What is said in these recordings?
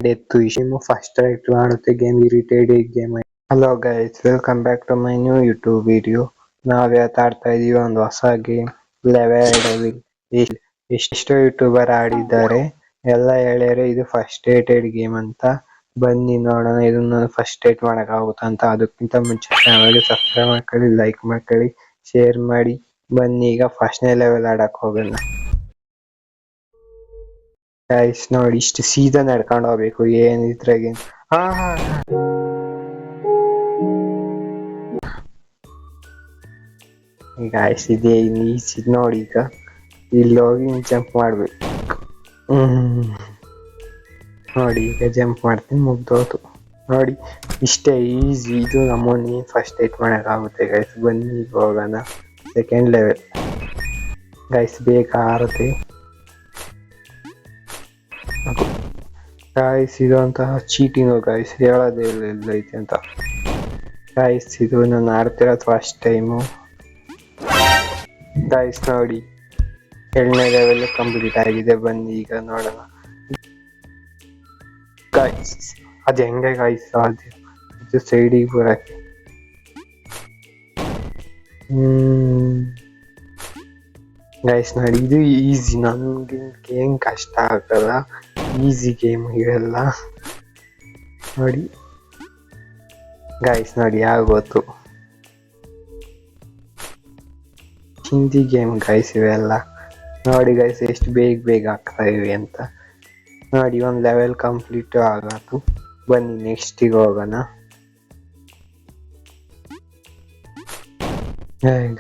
ಡೆತ್ತು ಇಶಿಮು first right ಮಾಡುತ್ತೆ game irritated game. Hello guys, welcome back to my new YouTube video. ನಾವ್ ಆಡ್ತಾ ಇದೀವಿ ಒಂದು ಹೊಸ ಗೇಮ್, ಲೆವೆಲ್ ಡೆವಿಲ್. ಎಷ್ಟೋ ಯೂಟ್ಯೂಬರ್ ಆಡಿದ್ದಾರೆ, ಎಲ್ಲ ಹೇಳ್ಯಾರೆ ಇದು ಫಸ್ಟ್ ರೇಟೆಡ್ ಗೇಮ್ ಅಂತ. ಬನ್ನಿ ನೋಡೋಣ ಇದನ್ನ ಫಸ್ಟ್ ರೇಟ್ ಮಾಡಕ್ ಆಗುತ್ತಾ ಅಂತ. ಅದಕ್ಕಿಂತ ಮುಂಚೆ ಚಾನಲ್ಗೆ ಸಬ್ಸ್ಕ್ರೈಬ್ ಮಾಡ್ಕೊಳ್ಳಿ, ಲೈಕ್ ಮಾಡ್ಕೊಳ್ಳಿ, ಶೇರ್ ಮಾಡಿ. ಬನ್ನಿ ಈಗ ಫಸ್ಟ್ನೇ ಲೆವೆಲ್ ಆಡಕ್ ಹೋಗೋಣ. ಗೈಸ್ ನೋಡಿ, ಇಷ್ಟು ಸೀದಾ ನಡ್ಕೊಂಡು ಹೋಗ್ಬೇಕು, ಏನಿದ್ರಾಗೆ. ಗೈಸ್ ಇದೇ ಈಸಿ ನೋಡಿ. ಈಗ ಇಲ್ಲಿ ಹೋಗಿ ಜಂಪ್ ಮಾಡ್ಬೇಕು. ನೋಡಿ ಈಗ ಜಂಪ್ ಮಾಡ್ತೀನಿ, ಮುಗ್ದೋತು. ನೋಡಿ ಇಷ್ಟೇ ಈಸಿ. ಇದು ನಮ್ಮನ್ನು ಫಸ್ಟ್ ಏಟ್ ಮಾಡೋಕ್ಕಾಗುತ್ತೆ ಗೈಸ್. ಬನ್ನಿ ಈಗ ಹೋಗೋಣ ಸೆಕೆಂಡ್ ಲೆವೆಲ್. ಗೈಸ್ ಬೇಗ ಆರುತ್ತೆ ಗೈಸ್. ಇದು ಅಂತ ಚೀಟಿಂಗ್ ಗೈಸ್, ಹೇಳೋದೇ ಎಲ್ಲೈತೆ ಅಂತ. ಗೈಸ್ ಇದು ನಾನು ಆಡ್ತಿರೋದು ಫಸ್ಟ್ ಟೈಮು ಗೈಸ್. ನೋಡಿ 2ನೇ ಲೆವೆಲ್ ಕಂಪ್ಲೀಟ್ ಆಗಿದೆ. ಬನ್ನಿ ಈಗ ನೋಡೋಣ ಗೈಸ್ ಅದು ಹೆಂಗೆ ಗೈಸ್. ಅದು ಸೈಡಿಗೆ ಬರಕ್ಕೆ ಗೈಸ್ ನೋಡಿ, ಇದು ಈಸಿ, ನನ್ಗೆ ಏನ್ ಕಷ್ಟ ಆಗಲ್ಲ. ಈಸಿ ಗೇಮ್ ಇವೆಲ್ಲ. ನೋಡಿ ಗೈಸ್ ನೋಡಿ ಆಗೋತು. ಹಿಂದಿ ಗೇಮ್ ಗೈಸ್ ಇವೆಲ್ಲ. ನೋಡಿ ಗೈಸ್ ಎಷ್ಟು ಬೇಗ ಆಗ್ತಾ ಇವೆ ಅಂತ. ನೋಡಿ ಒಂದು ಲೆವೆಲ್ ಕಂಪ್ಲೀಟ್ ಆಗತ್ತು. ಬನ್ನಿ ನೆಕ್ಸ್ಟಿಗೆ ಹೋಗೋಣ.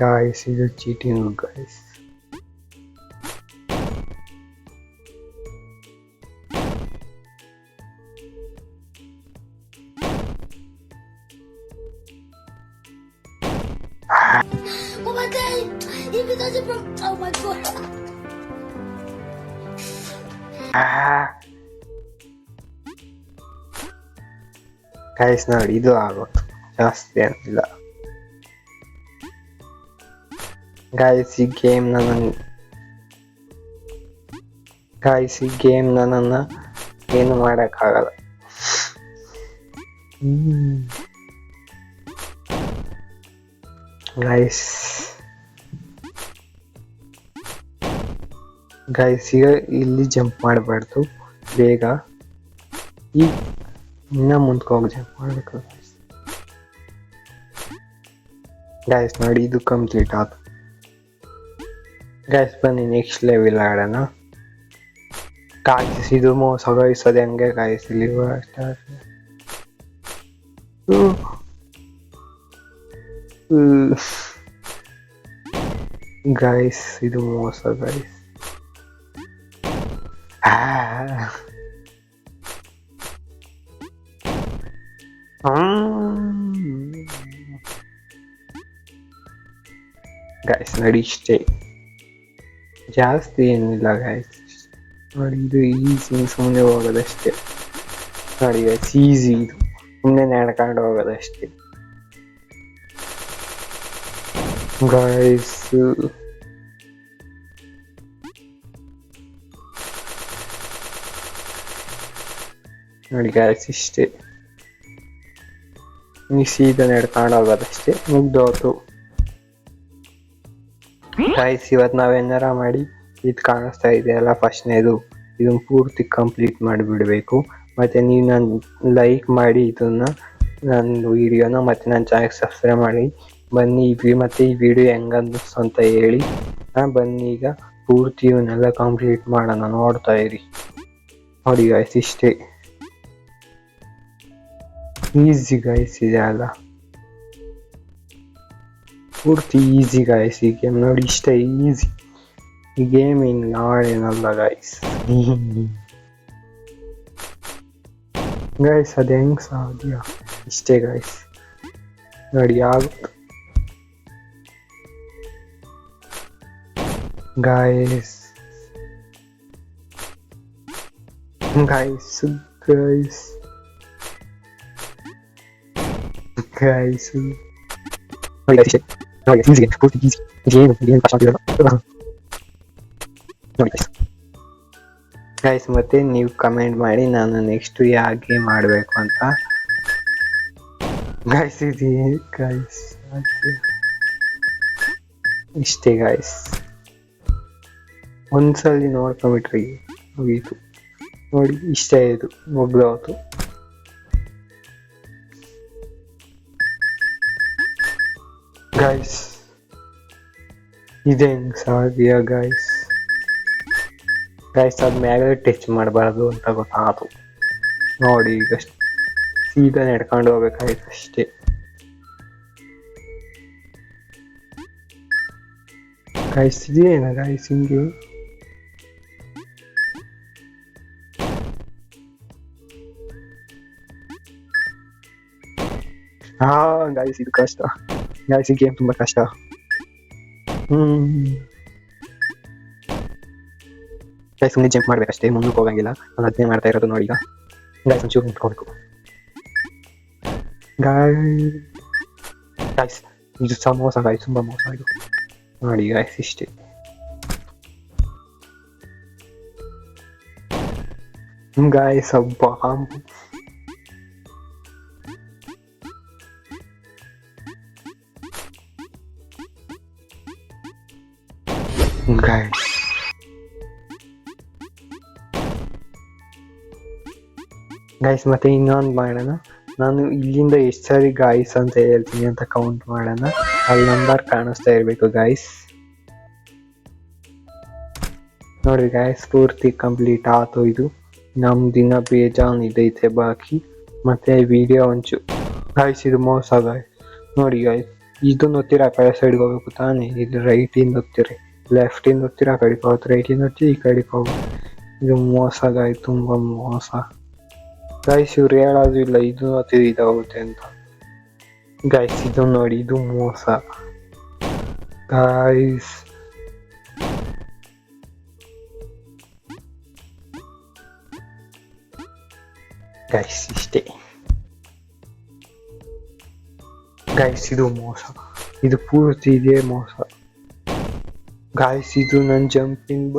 ಗೈಸ್ ಇದು cheating guys. Oh my god! Even though it's from... Oh my god! Guys ನೋಡಿ ಇದು ಆಗೋದು, ಜಾಸ್ತಿ ಏನಿಲ್ಲ ಗೈಸ್. ಈ ಗೇಮ್ ನನ್ನ ಏನು ಮಾಡಕ್ಕಾಗಲ್ಲ ಗೈಸ್. ಈಗ ಇಲ್ಲಿ ಜಂಪ್ ಮಾಡಬಾರ್ದು, ಬೇಗ ಈಗ ಇನ್ನ ಮುಂದಕ್ಕೆ ಹೋಗಿ ಜಂಪ್ ಮಾಡಬೇಕು ಗೈಸ್. ನೋಡಿ ಇದು ಕಂಪ್ಲೀಟ್ ಆಯ್ತು ಗೈಸ್. ಬನ್ನಿ ನೆಕ್ಸ್ಟ್ ಲೆವೆಲ್ ಆಡೋಣ. ಗೈಸ್ ಇದು ಮೋಸ ಗೈಸ್, ಅದು ಹೆಂಗೆ ಗೈಸ್. ಇಲ್ಲಿ ಗೈಸ್ ಇದು ಮೋಸ ಗೈಸ್. ಗೈಸ್ ನೋಡಿ ಇಷ್ಟೇ, ಜಾಸ್ತಿ ಏನಿಲ್ಲ ಗೈಸ್. ನೋಡಿ ಇದು ಈಸಿ, ಸುಮ್ಮನೆ ಹೋಗೋದಷ್ಟೇ. ನೋಡಿ ಗೈಸ್ ಈಸಿ, ಇದು ಸುಮ್ಮನೆ ನಡ್ಕೊಂಡು ಹೋಗೋದಷ್ಟೇ ಗೈಸ್. ನೋಡಿ ಗೈಸ್ ಇಷ್ಟೇ, ನೀವು ಸೀದಾ ನಡ್ಕೊಂಡು ಹೋಗೋದಷ್ಟೇ, ಮುಗ್ದೋತು ಗೈಸ್. ಇವತ್ತು ನಾವೇನಾರ ಮಾಡಿ ಇದು ಕಾಣಿಸ್ತಾ ಇದೆಯಲ್ಲ ಫಸ್ಟ್ನೇದು, ಇದನ್ನ ಪೂರ್ತಿ ಕಂಪ್ಲೀಟ್ ಮಾಡಿಬಿಡ್ಬೇಕು. ಮತ್ತೆ ನೀವು ನಾನು ಲೈಕ್ ಮಾಡಿ ಇದನ್ನ ನನ್ನ ವಿಡಿಯೋನ, ಮತ್ತೆ ನನ್ನ ಚಾನಲ್ಗೆ ಸಬ್ಸ್ಕ್ರೈಬ್ ಮಾಡಿ. ಬನ್ನಿ ಮತ್ತೆ ಈ ವಿಡಿಯೋ ಹೆಂಗನ್ನಿಸ್ತು ಅಂತ ಹೇಳಿ. ಬನ್ನಿ ಈಗ ಪೂರ್ತಿ ಇವನ್ನೆಲ್ಲ ಕಂಪ್ಲೀಟ್ ಮಾಡೋಣ, ನೋಡ್ತಾ ಇರಿ. ನೋಡಿ ಗೈಸ್ ಇಷ್ಟೇ ಈಸಿ ಗೈಸ್. ಇದೆ ಅಲ್ಲ ಪೂರ್ತಿ ಈಸಿ ಗೈಸ್. ಈ ಗೇಮ್ ನೋಡಿ ಇಷ್ಟೇ ಈಸಿ. ಈ ಗೇಮ್ ಇನ್ ನಾಳೇನಲ್ಲ ಗೈಸ್. ಗೈಸ್ ಅದು ಹೆಂಗ್ ಸಾಧ್ಯ? ಇಷ್ಟೇ ಗೈಸ್. ನೋಡಿ ಆಗುತ್ತೆ ಗೈಸ್. ಗೈಸ್ ಗೈಸ್ ಗೈಸ್ ನೋಡಿ ಅಷ್ಟೇ. ನೋಡಿ ಈಸಿ ಗೇಮ್, ಪೂರ್ತಿ ಈಸಿ ಗೇಮ್. ಕಷ್ಟ ಆಗ್ತಿರಲ್ಲ ನೋಡಿ ಗೈಸ್. ಗೈಸ್ ಮತ್ತೆ ನೀವು ಕಮೆಂಟ್ ಮಾಡಿ ನಾನು ನೆಕ್ಸ್ಟ್ ಯಾವ ಗೇಮ್ ಆಡಬೇಕು ಅಂತ. ಗೈಸ್ ಇದು ಗೈಸ್ ಇಷ್ಟೇ ಗೈಸ್, ಒಂದ್ಸಲಿ ನೋಡ್ಕೊಂಬಿಟ್ರಿ ಮುಗೀತು. ನೋಡಿ ಇಷ್ಟೇ ಇದು ಮುಗ್ದೋತು. ಗೈಸ್ ಇದೆ ಹೆಂಗ್ ಸಾಧ್ಯ ಗೈಸ್? ಗೈಸ್ ಅದ್ ಮ್ಯಾಗ ಟಚ್ ಮಾಡಬಾರ್ದು ಅಂತ ಗೊತ್ತಾಯ್ತು. ನೋಡಿ ಈಗ ಸೀದಾ ನಡ್ಕೊಂಡು ಹೋಗ್ಬೇಕಾಯ್ತು ಅಷ್ಟೇ. ಗೈಸ್ ಇದೇನ ಗೈಸ್ ಹಿಂಗೆ? ಹಾ ಗೈಸ್ ಇದು ಕಷ್ಟ ಗೈಸ್, ಈ ಗೇಮ್ ತುಂಬಾ ಕಷ್ಟ. ಗೈಸ್ ಸುಮ್ಮನೆ ಜಂಪ್ ಮಾಡ್ಬೇಕಷ್ಟೇ, ಮುಂದಕ್ಕೆ ಹೋಗಂಗಿಲ್ಲ. ನಾನು ಅದನ್ನೇ ಮಾಡ್ತಾ ಇರೋದು ನೋಡಿ. ಈಗ ಗೈಸ್ ಒಂಚೂರು ನಿಂತ್ಕೋಬೇಕು. ಗೈಸ್ ಇದು ಮೋಸ ಗೈಸ್, ತುಂಬಾ ಮೋಸ ಇದು ನೋಡಿ ಗೈಸ್ ಇಷ್ಟೇ. ಗೈಸ್ ಹಬ್ಬ ಗೈಸ್ ಗೈಸ್ ಮತ್ತೆ ಇನ್ನೊಂದು ಮಾಡೋಣ. ನಾನು ಇಲ್ಲಿಂದ ಎಷ್ಟು ಸಾರಿ ಗಾಯ್ಸ್ ಅಂತ ಹೇಳ್ತೀನಿ ಅಂತ ಕೌಂಟ್ ಮಾಡೋಣ. ಅಲ್ಲಿ ನಂಬರ್ ಕಾಣಿಸ್ತಾ ಇರಬೇಕು ಗೈಸ್. ನೋಡಿ ಗೈಸ್ ಪೂರ್ತಿ ಕಂಪ್ಲೀಟ್ ಆಯ್ತು. ಇದು ನಮ್ ದಿನ ಬೇಜಾನ್ ಇದೈತೆ ಬಾಕಿ. ಮತ್ತೆ ವಿಡಿಯೋ ಒಂಚೂರು ಗೈಸ್ ಇದು ಮೋಸ ಗಾಯ್ಸ್. ನೋಡಿ ಗಾಯ್ಸ್ ಇದನ್ನ ಒತ್ತಿರ ಆ ಕಡೆ ಸೈಡ್ಗೆ ಹೋಗ್ಬೇಕು ತಾನೇ. ಇಲ್ಲಿ ರೈಟ್ ಇಂದ ಒತ್ತಿರಿ, ಲೆಫ್ಟ್ ಇಂದ ಒತ್ತಿರ ಆ ಕಡೆಗೆ ಹೋಗುತ್ತೆ, ರೈಟ್ ಇಂದ ಒತ್ತಿ ಈ ಕಡೆಗೆ ಹೋಗುತ್ತೆ. ಇದು ಮೋಸ ಗಾಯ್, ತುಂಬಾ ಮೋಸ ಗೈಸ್. ಇವ್ರು ಹೇಳೋದು ಇಲ್ಲ ಇದು ಇದಾಗುತ್ತೆ ಅಂತ. ಗೈಸ್ ಇದು ನೋಡಿ ಇದು ಮೋಸ ಗೈಸ್. ಗೈಸ್ ಇಷ್ಟೇ ಗೈಸ್, ಇದು ಮೋಸ, ಇದು ಪೂರ್ತಿ ಇದೆ ಮೋಸ ಗೈಸ್. ಇದು ನನ್ನ jumping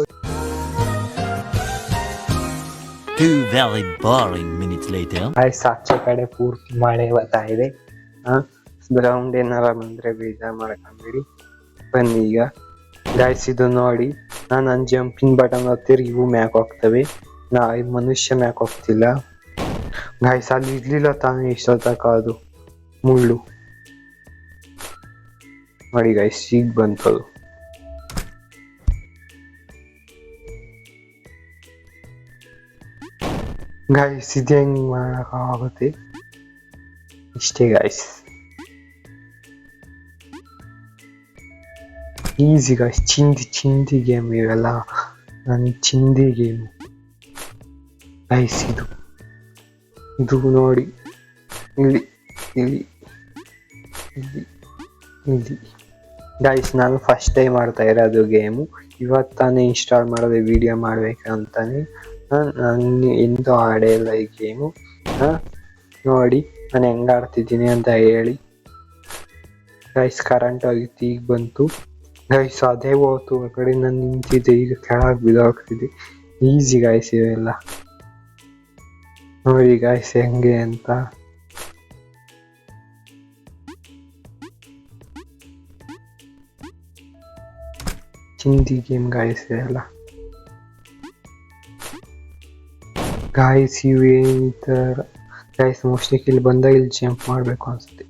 2 very boring minutes later. Guys ಆಚೆ ಕಡೆ ಪೂರ್ತಿ ಮಳೆ ಬರ್ತಾ ಇದೆ. ಗ್ರೌಂಡ್ ಏನಾರ ಬಂದ್ರೆ ಬೇಜಾರು ಮಾಡ್ಕೊಂಬೇಡಿ, ಬನ್ನಿ ಈಗ. ಗೈಸ್ ಇದು ನೋಡಿ, ನಾನು ನನ್ನ ಜಂಪಿಂಗ್ ಬಟನ್ ಒತ್ತಿರಿ ಇವು ಮ್ಯಾಕ್ ಹೋಗ್ತವೆ, ನಾ ಮನುಷ್ಯ ಮ್ಯಾಕ್ ಹೋಗ್ತಿಲ್ಲ ಗೈಸ್. ಅಲ್ಲಿ ಇರ್ಲಿಲ್ಲ ತಾನೇ ಇಷ್ಟೊತ್ತಕ ಅದು ಮುಳ್ಳು. ನೋಡಿ ಗೈಸ್ ಈಗ ಬಂತದು. ಗೈಸ್ ಇದು ಹೆಂಗ್ ಮಾಡಕ್ಕಾಗುತ್ತೆ? ಇಷ್ಟೇ ಗೈಸ್, ಈಸಿ ಗೈಸ್. ಚಿಂದಿ ಗೇಮ್ ಇವೆಲ್ಲ, ನನ್ನ ಚಿಂದಿ ಗೇಮ್ ಗೈಸ್. ಇದು ನೋಡಿ ಇಲ್ಲಿ ಇಲ್ಲಿ ಇಲ್ಲಿ ಇಲ್ಲಿ ಗೈಸ್. ನಾನು ಫಸ್ಟ್ ಟೈಮ್ ಮಾಡ್ತಾ ಇರೋದು ಗೇಮು, ಇವತ್ತಾನೆ ಇನ್ಸ್ಟಾಲ್ ಮಾಡೋದು ವಿಡಿಯೋ ಮಾಡ್ಬೇಕಂತಾನೆ. ನಾನು ಎಂದೂ ಆಡೇ ಇಲ್ಲ ಈ ಗೇಮು. ನೋಡಿ ನಾನು ಹೆಂಗ ಆಡ್ತಿದ್ದೀನಿ ಅಂತ ಹೇಳಿ ಗೈಸ್. ಕರೆಂಟ್ ಆಗಿತ್ತು ಈಗ ಬಂತು ಗೈಸ್, ಅದೇ ಹೋಯ್ತು ಆ ಕಡೆ. ನಾನು ನಿಂತಿದ್ದೆ, ಈಗ ಕೆಳಗೆ ಬಿದ್ದೋಗ್ತಿದ್ದೆ. ಈಸಿ ಗೈಸ್ ಇವೆಲ್ಲ. ನೋಡಿ ಗೈಸ್ ಹೆಂಗೆ ಅಂತ. ಚಿಂದಿ ಗೇಮ್ ಗೈಸ್ ಇವೆಲ್ಲ ಗೈಸ್. ಇವೇನ್ ತರ ಗೈಸ್, ಮೋಸ್ಟ್ಲಿ ಇಲ್ಲಿ ಬಂದಾಗ ಇಲ್ಲಿ ಜಂಪ್ ಮಾಡ್ಬೇಕು ಅನ್ಸುತ್ತೆ.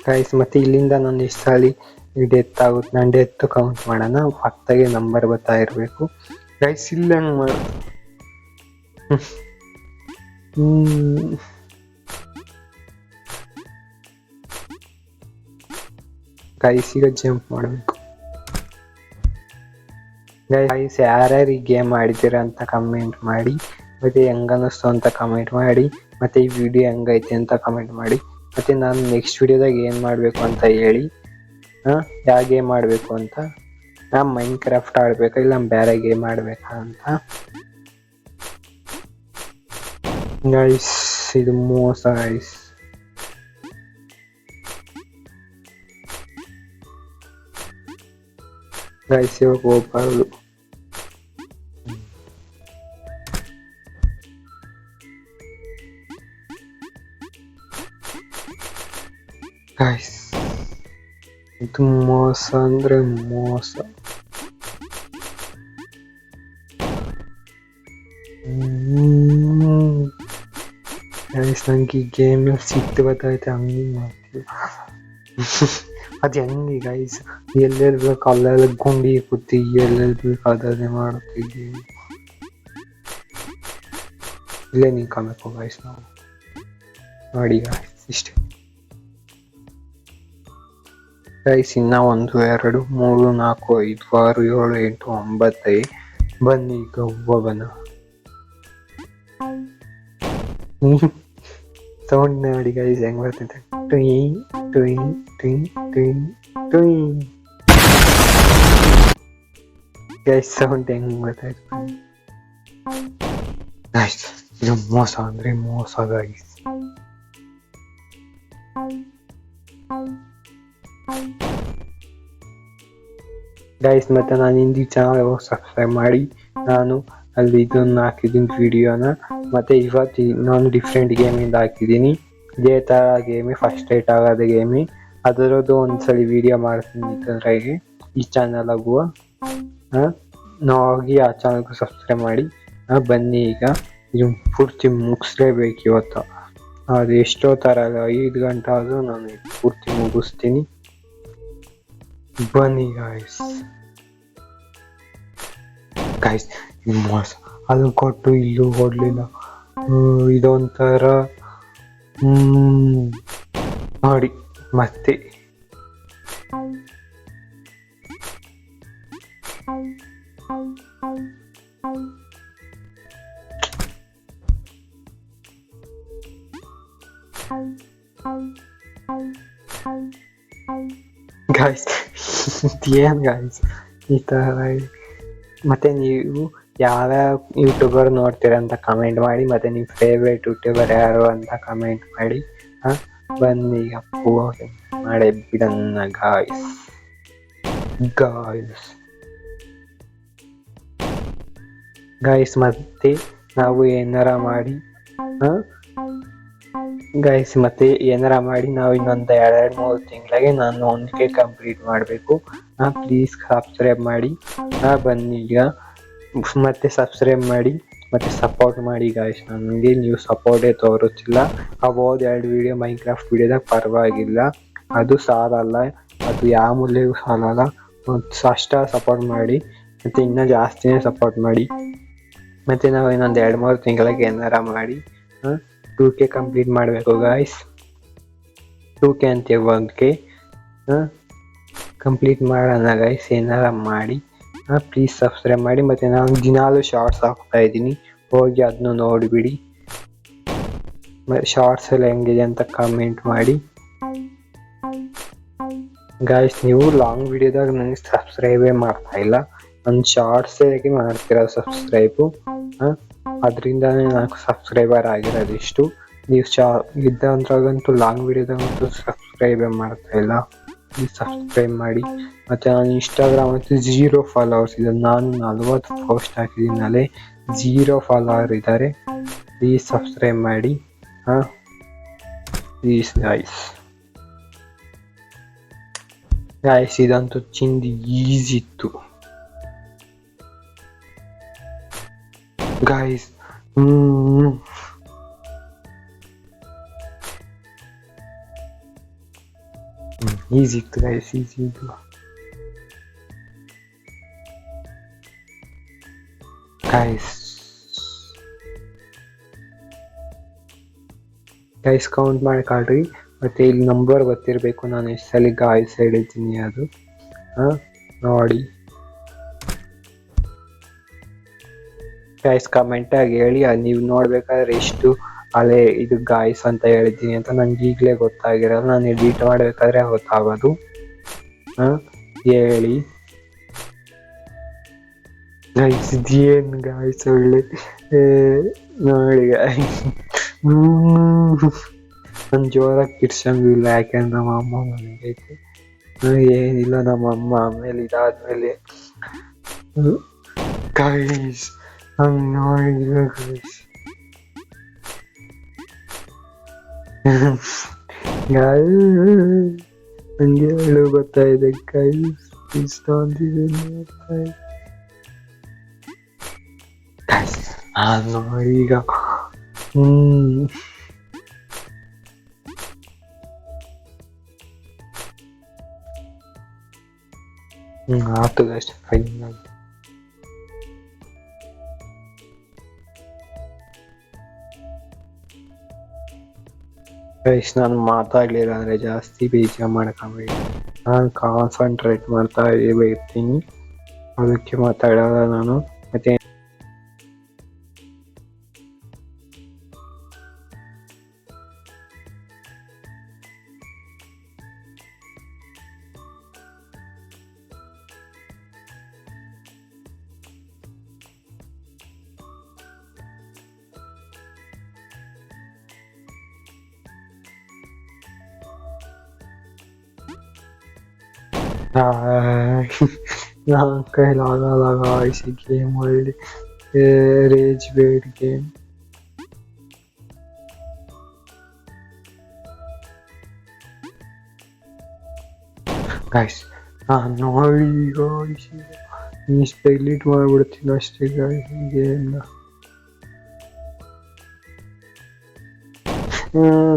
ಗೈಸ್ ಮತ್ತೆ ಇಲ್ಲಿಂದ ನಾನು ಎಷ್ಟು ಸಾಲಿ ಡೆತ್ ಆಗುತ್ತೆ, ನಾನು ಡೆತ್ ಕೌಂಟ್ ಮಾಡೋಣ. ಪಕ್ಕದಾಗೆ ನಂಬರ್ ಬರ್ತಾ ಇರಬೇಕು ಗೈಸ್. ಇಲ್ಲ ಹಂಗೆ ಮಾಡ ಗೈಸ್ ಈಗ ಜಂಪ್ ಮಾಡಬೇಕು ಗೈಸ್. ಯಾರ್ಯಾರು ಈ ಗೇಮ್ ಆಡಿದ್ದೀರಾ ಅಂತ ಕಮೆಂಟ್ ಮಾಡಿ, ಮತ್ತೆ ಹೆಂಗ ಅನ್ನಿಸ್ತು ಅಂತ ಕಮೆಂಟ್ ಮಾಡಿ, ಮತ್ತೆ ಈ ವಿಡಿಯೋ ಹೆಂಗೈತೆ ಅಂತ ಕಮೆಂಟ್ ಮಾಡಿ. ಮತ್ತೆ ನಾನು ನೆಕ್ಸ್ಟ್ ವಿಡಿಯೋದಾಗ ಏನು ಮಾಡಬೇಕು ಅಂತ ಹೇಳಿ, ಯಾವ ಗೇಮ್ ಆಡಬೇಕು ಅಂತ. ನಾನು ಮೈನ್ ಕ್ರಾಫ್ಟ್ ಆಡ್ಬೇಕಾ ಇಲ್ಲ ಬೇರೆ ಗೇಮ್ ಆಡ್ಬೇಕಾ ಅಂತ ಗೈಸ್. ಇದು ಮೋಸ ಗೈಸ್. ಗೈಸ್ ಇವಾಗ ಹೋಗ್ಬಾರ್ದು. ಗೈಸ್ ಇದು ಮೋಸ ಅಂದ್ರೆ ಮೋಸ. ಗೈಸ್ ನಂಗೆ ಈ ಗೇಮ್ ಸಿಕ್ತು ಗೊತ್ತಾಯ್ತು, ಹಂಗೆ ಮಾಡ್ತೀವಿ. ಅದು ಹೆಂಗೆ ಗೈಸ್, ಎಲ್ಲೆಲ್ಲಿ ಬೇಕು ಅಲ್ಲೆಲ್ಲ ಗುಂಡಿ ಕೂತಿ ಎಲ್ಲೆಲ್ಲಿ ಬೇಕು ಅದನ್ನೇ ಮಾಡುತ್ತೀವಿ. ಇಲ್ಲೇ ನಿಂತ್ಕೊಬೇಕು ಗೈಸ್ ನಾವು. ನೋಡಿ ಗೈಸ್ ಇಷ್ಟೇ ಗೈಸ್. ಇನ್ನ 1 2 3 4 5 6 7 8 9 ಬನ್ನಿ ಈಗ ಹೋಗೋಣ. ಸೌಂಡ್ ನೋಡಿ ಗೈಸ್ ಹೆಂಗ್ ಬರ್ತೈತೆ. ಟ್ವಿಂಗ್ ಟ್ವಿಂಗ್ ಟ್ವಿಂಗ್ ಟ್ವಿಂಗ್ ಟ್ವಿಂಗ್. ಗೈಸ್ ಸೌಂಡ್ ಹೆಂಗ್ ಬರ್ತೈತೆ ಗೈಸ್. ಇದು ಮೋಸ ಅಂದ್ರೆ ಮೋಸ ಗೈಸ್. ಗೈಸ್ ಮತ್ತೆ ನಾನು ಹಿಂದಿ ಚಾನಲ್ ಸಬ್ಸ್ಕ್ರೈಬ್ ಮಾಡಿ, ನಾನು ಅಲ್ಲಿ ಇದನ್ನ ಹಾಕಿದ್ದೀನಿ ವಿಡಿಯೋನ. ಮತ್ತೆ ಇವತ್ತು ನಾನು ಡಿಫ್ರೆಂಟ್ ಗೇಮಿಂದ ಹಾಕಿದ್ದೀನಿ. ಇದೇ ಥರ ಗೇಮಿ ಫಸ್ಟ್ ರೈಟ್ ಆಗೋದ ಗೇಮಿ ಅದರದ್ದು ಒಂದ್ಸಲಿ ವಿಡಿಯೋ ಮಾಡ್ತೀನಿ ಈ ಚಾನಲ್ ಆಗುವ. ನಾವು ಹೋಗಿ ಆ ಚಾನಲ್ಗೂ ಸಬ್ಸ್ಕ್ರೈಬ್ ಮಾಡಿ. ಬನ್ನಿ ಈಗ ಇದು ಪೂರ್ತಿ ಮುಗಿಸ್ಲೇಬೇಕು ಇವತ್ತು. ಅದು ಎಷ್ಟೋ ಥರ 5 ಗಂಟೆ ಆದರೂ ನಾನು ಪೂರ್ತಿ ಮುಗಿಸ್ತೀನಿ. ಬನ್ನಿ ಗಾಯ್ಸ್. ಗೈಸ್ ಮೋಸ, ಅದು ಕೊಟ್ಟು ಇಲ್ಲೂ ಕೊಡ್ಲಿಲ್ಲ. ಇದೊಂಥರ ನೋಡಿ ಮತ್ತೆ. ಗೈಸ್ ಏನ್ ಗೈಸ್ ಈ ತರ. ಮತ್ತೆ ನೀವು ಯಾವ್ಯಾವ ಯೂಟ್ಯೂಬರ್ ನೋಡ್ತೀರ ಅಂತ ಕಮೆಂಟ್ ಮಾಡಿ. ಮತ್ತೆ ನಿಮ್ಮ ಫೇವ್ರೇಟ್ ಯೂಟ್ಯೂಬರ್ ಯಾರು ಅಂತ ಕಮೆಂಟ್ ಮಾಡಿ. ಬನ್ನಿ ಅಪ್ಪು ಮಾಡೇ ಬಿಡನ್ನ ಗಾಯ್ಸ್. ಗೈಸ್ ಮತ್ತೆ ನಾವು ಏನಾರ ಮಾಡಿ ಗೈಸ್ ಮತ್ತೆ ಏನಾರ ಮಾಡಿ ನಾವು ಇನ್ನೊಂದು 2-3 ತಿಂಗಳಿಗೆ ನಾನು 1K ಕಂಪ್ಲೀಟ್ ಮಾಡಬೇಕು. ಪ್ಲೀಸ್ ಸಬ್ಸ್ಕ್ರೈಬ್ ಮಾಡಿ. ಬನ್ನಿ ಈಗ ಮತ್ತೆ ಸಬ್ಸ್ಕ್ರೈಬ್ ಮಾಡಿ ಮತ್ತೆ ಸಪೋರ್ಟ್ ಮಾಡಿ ಗಾಯ್ಸ್. ನನಗೆ ನೀವು ಸಪೋರ್ಟೇ ತೋರಿಸ್ತಿಲ್ಲ. ಹೋದ 2 ವಿಡಿಯೋ ಮೈನ್ಕ್ರಾಫ್ಟ್ ವಿಡಿಯೋದಾಗ ಪರವಾಗಿಲ್ಲ, ಅದು ಸಾಲಲ್ಲ, ಅದು ಯಾವ ಮೂಲೆಗೂ ಸಾಲಲ್ಲ. ಅಷ್ಟ ಸಪೋರ್ಟ್ ಮಾಡಿ ಮತ್ತೆ ಇನ್ನೂ ಜಾಸ್ತಿನೇ ಸಪೋರ್ಟ್ ಮಾಡಿ. ಮತ್ತೆ ನಾವು ಇನ್ನೊಂದು 2-3 ತಿಂಗಳಿಗೆ ಏನಾರ ಮಾಡಿ 2K ಕಂಪ್ಲೀಟ್ ಮಾಡಬೇಕು ಗಾಯ್ಸ್. 2K ಅಂತ 1K ಕಂಪ್ಲೀಟ್ ಮಾಡೋಣ ಗೈಸ್. ಏನಾರ ಮಾಡಿ ಪ್ಲೀಸ್ ಸಬ್ಸ್ಕ್ರೈಬ್ ಮಾಡಿ. ಮತ್ತು ನಾನು ದಿನಾಲೂ ಶಾರ್ಟ್ಸ್ ಹಾಕ್ತಾ ಇದ್ದೀನಿ, ಹೋಗಿ ಅದನ್ನು ನೋಡಿಬಿಡಿ. ಶಾರ್ಟ್ಸ್ ಎಲ್ಲ ಹೆಂಗಿದೆ ಅಂತ ಕಮೆಂಟ್ ಮಾಡಿ ಗಾಯ್ಸ್. ನೀವು ಲಾಂಗ್ ವಿಡಿಯೋದಾಗ ನನಗೆ ಸಬ್ಸ್ಕ್ರೈಬೇ ಮಾಡ್ತಾ ಇಲ್ಲ, ನನ್ನ ಶಾರ್ಟ್ಸಿಗೆ ಮಾಡ್ತೀರ ಸಬ್ಸ್ಕ್ರೈಬು. ಅದರಿಂದನೇ ನಾನು ಸಬ್ಸ್ಕ್ರೈಬರ್ ಆಗಿರೋದು ಇಷ್ಟು. ನೀವು ಇದ್ದಂದ್ರಾಗಂತೂ ಲಾಂಗ್ ವಿಡಿಯೋದಾಗಂತೂ ಸಬ್ಸ್ಕ್ರೈಬೇ ಮಾಡ್ತಾ ಇಲ್ಲ. ಪ್ಲೀಸ್ ಸಬ್ಸ್ಕ್ರೈಬ್ ಮಾಡಿ. ಮತ್ತು ನಾನು ಇನ್ಸ್ಟಾಗ್ರಾಮ್ ಅಂತೂ 0 ಫಾಲೋವರ್ಸ್ ಇದೆ. ನಾನು 40 ಪೋಸ್ಟ್ ಹಾಕಿದ್ದೀನಲ್ಲೇ 0 ಫಾಲೋವರ್ ಇದ್ದಾರೆ. ಪ್ಲೀಸ್ ಸಬ್ಸ್ಕ್ರೈಬ್ ಮಾಡಿ. ಪ್ಲೀಸ್ ಗಾಯ್ಸ್ ಇದಂತೂ ಚಿಂದಿ ಈಸಿ ಇತ್ತು ಗಾಯ್ಸ್. ಈಸಿ ಇತ್ತು ಗಾಯ್ಸ್, ಈಸಿ ಇತ್ತು. ಗೈಸ್ ಕೌಂಟ್ ಮಾಡಿ ಕಾಳ್ರಿ. ಮತ್ತೆ ಇಲ್ಲಿ ನಂಬರ್ ಗೊತ್ತಿರಬೇಕು ನಾನು ಎಷ್ಟು ಸಲ ಗಾಯ್ಸ್ ಹೇಳಿದ್ದೀನಿ ಅದು. ನೋಡಿ ಗೈಸ್ ಕಮೆಂಟಾಗಿ ಹೇಳಿ. ನೀವು ನೋಡ್ಬೇಕಾದ್ರೆ ಎಷ್ಟು ಅಲೆ ಇದು ಗಾಯ್ಸ್ ಅಂತ ಹೇಳಿದ್ದೀನಿ ಅಂತ ನಂಗೆ ಈಗಲೇ ಗೊತ್ತಾಗಿರಲ್ಲ. ನಾನು ಎಡಿಟ್ ಮಾಡಬೇಕಾದ್ರೆ ಗೊತ್ತಾಗೋದು. ಹೇಳಿ ಗೈಸ್. ಇದೇನು ಗಾಯ್ಸ್ ಒಳ್ಳೆ ನೋಡಿ ಗಾಯ್ಸ್. ನಾನು ಜೋರಾಗಿ ಕಿರ್ಸಂಗಿಲ್ಲ, ಯಾಕೆಂದ್ರೆ ನಮ್ಮ ಅಮ್ಮ ಮನೆಗೈತೆ. ಏನಿಲ್ಲ ನಮ್ಮಮ್ಮ ಆಮೇಲೆ ಇದಾದ್ಮೇಲೆ ಗೈಸ್ ಹಂಗ್ ನೋಡಿದ್ರು ಗೈಸ್ ನಂಗೆ ಹೇಳು ಬರ್ತಾ ಇದೆ ಗೈಸ್ ಇಷ್ಟ ಅಂತಿದೆ ನೋಡಿ ಈಗ ಆಯ್ತು ಗೈಸ್ ಫೈನಲ್ ಗೈಸ್ ನಾನು ಮಾತಾಡ್ಲಿಲ್ಲ ಅಂದ್ರೆ ಜಾಸ್ತಿ ಬೇಜಾರು ಮಾಡ್ಕೊಂಬೇಡಿ. ನಾನು ಕಾನ್ಸಂಟ್ರೇಟ್ ಮಾಡ್ತಾ ಇರ್ತೀನಿ, ಅದಕ್ಕೆ ಮಾತಾಡಲ್ಲ ನಾನು. ಮತ್ತೆ ನನ್ನ ಕೈಲಾಗಲ್ಲ ಗಾಯ್ಸ್ ಈ ಗೇಮ್ ಒಳ್ಳೆ ರೇಜ್ ಬೇಡ್ ಗೇಮ್. ಗಾಯ್ಸ್ ನಾನು ನೋಡಿ ಗಾಯ್ಸ್ ಇಷ್ಟ ಡಿಲೀಟ್ ಮಾಡ್ಬಿಡ್ತೀನಿ ಅಷ್ಟೇ ಗಾಯ್ಸ್ ಈ ಗೇಮ್ನ.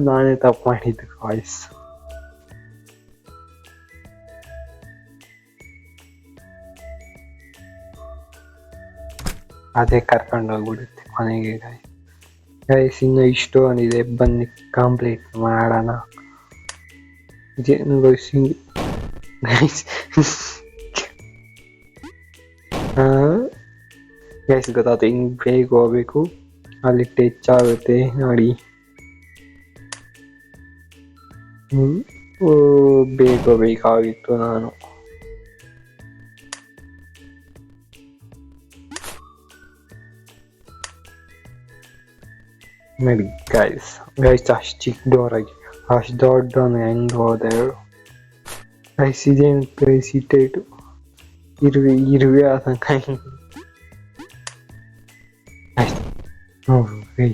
ನಾನೇ ತಪ್ಪು ಮಾಡಿದ್ದು ಗಾಯ್ಸ್. ಅದೇ ಕರ್ಕೊಂಡು ಹೋಗ್ಬಿಡುತ್ತೆ ಕೊನೆಗೆ ಗಾಯ್ಸ್. ಗೈಸ್ ಇನ್ನು ಇಷ್ಟು ಅಂದಿದೆ, ಬನ್ನಿ ಕಂಪ್ಲೀಟ್ ಮಾಡೋಣ. ಇದೇನು ಗೈಸ್ ಗೈಸ್ ಗೊತ್ತಾಯ್ತು, ಹಿಂಗೆ ಬೇಗ ಹೋಗ್ಬೇಕು, ಅಲ್ಲಿ ಟಚ್ ಆಗುತ್ತೆ ನೋಡಿ. ಬೇಗ ಬೇಕಾಗಿತ್ತು ನಾನು. ನೋಡಿ ಗೈಸ್ ಅಷ್ಟು ಚಿಕ್ಕ ಡೋರ್ ಆಗಿ ಅಷ್ಟು ದೊಡ್ಡವನು ಹೆಂಗೆ ಹೋದೆ ಗೈಸ್. ಇದೇನು ಗೈಸ್ ಇಟ್ಟು ಇರುವೆ ಆದಂಗ ನೋಡ್ರಿ.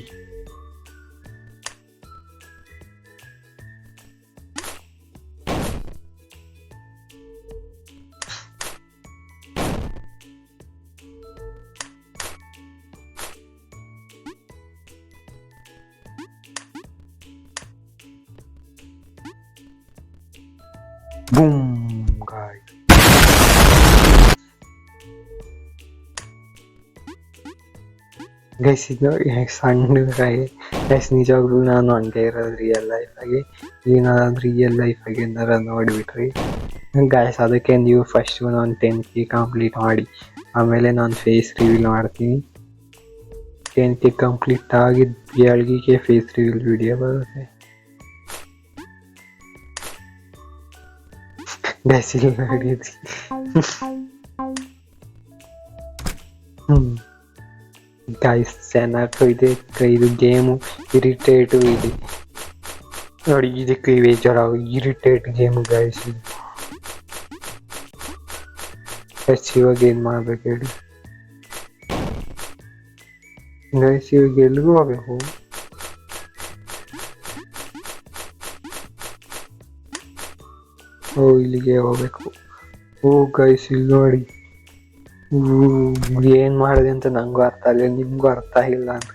Boom, guys. ಗೈಸ್ ಇದು ಸಣ್ಣ ಗೈಸ್ ನಿಜವಾಗ್ಲೂ ನಾನು ಹಂಗೆ ಇರೋದು ರಿಯಲ್ ಲೈಫಾಗಿ. ಏನಾದ್ರು ರಿಯಲ್ ಲೈಫಾಗಿ ಏನಾರ ನೋಡಿಬಿಟ್ರಿ ಗೈಸ್, ಅದಕ್ಕೆ ನೀವು ಫಸ್ಟ್ ನಾನು 10K ಕಂಪ್ಲೀಟ್ ಮಾಡಿ ಆಮೇಲೆ ನಾನು ಫೇಸ್ ರಿವೀಲ್ ಮಾಡ್ತೀನಿ. 10K ಕಂಪ್ಲೀಟ್ ಆಗಿದ್ದು 7K ಫೇಸ್ ರಿವೀಲ್ ವಿಡಿಯೋ ಬರುತ್ತೆ ಗೈಸ್. ಇಲ್ಲಿ ನೋಡಿ ಗೈಸ್ ಚೆನ್ನಾಗಿ ಇದೆ ಇದು ಗೇಮು, ಇರಿಟೇಟು ಇದೆ ನೋಡಿ. ಇದಕ್ಕೆ ಬೇಜಾರಾಗ ಇರಿಟೇಟ್ ಗೇಮು ಗೈಸ್ ಇದು. ಇವಾಗ ಏನು ಮಾಡ್ಬೇಕು ಹೇಳಿ ಗೈಸ್? ಇವಾಗ ಎಲ್ಲಿಗೂ ಹೋಗ್ಬೇಕು? ಇಲ್ಲಿಗೆ ಹೋಗ್ಬೇಕು. ಗೈಸ್ ಇಲ್ಲಿ ನೋಡಿ ಏನ್ ಮಾಡಿದೆ ಅಂತ ನಂಗೂ ಅರ್ಥ ಆಗಿಲ್ಲ, ನಿಮ್ಗೂ ಅರ್ಥ ಆಗಿಲ್ಲ ಅಂತ.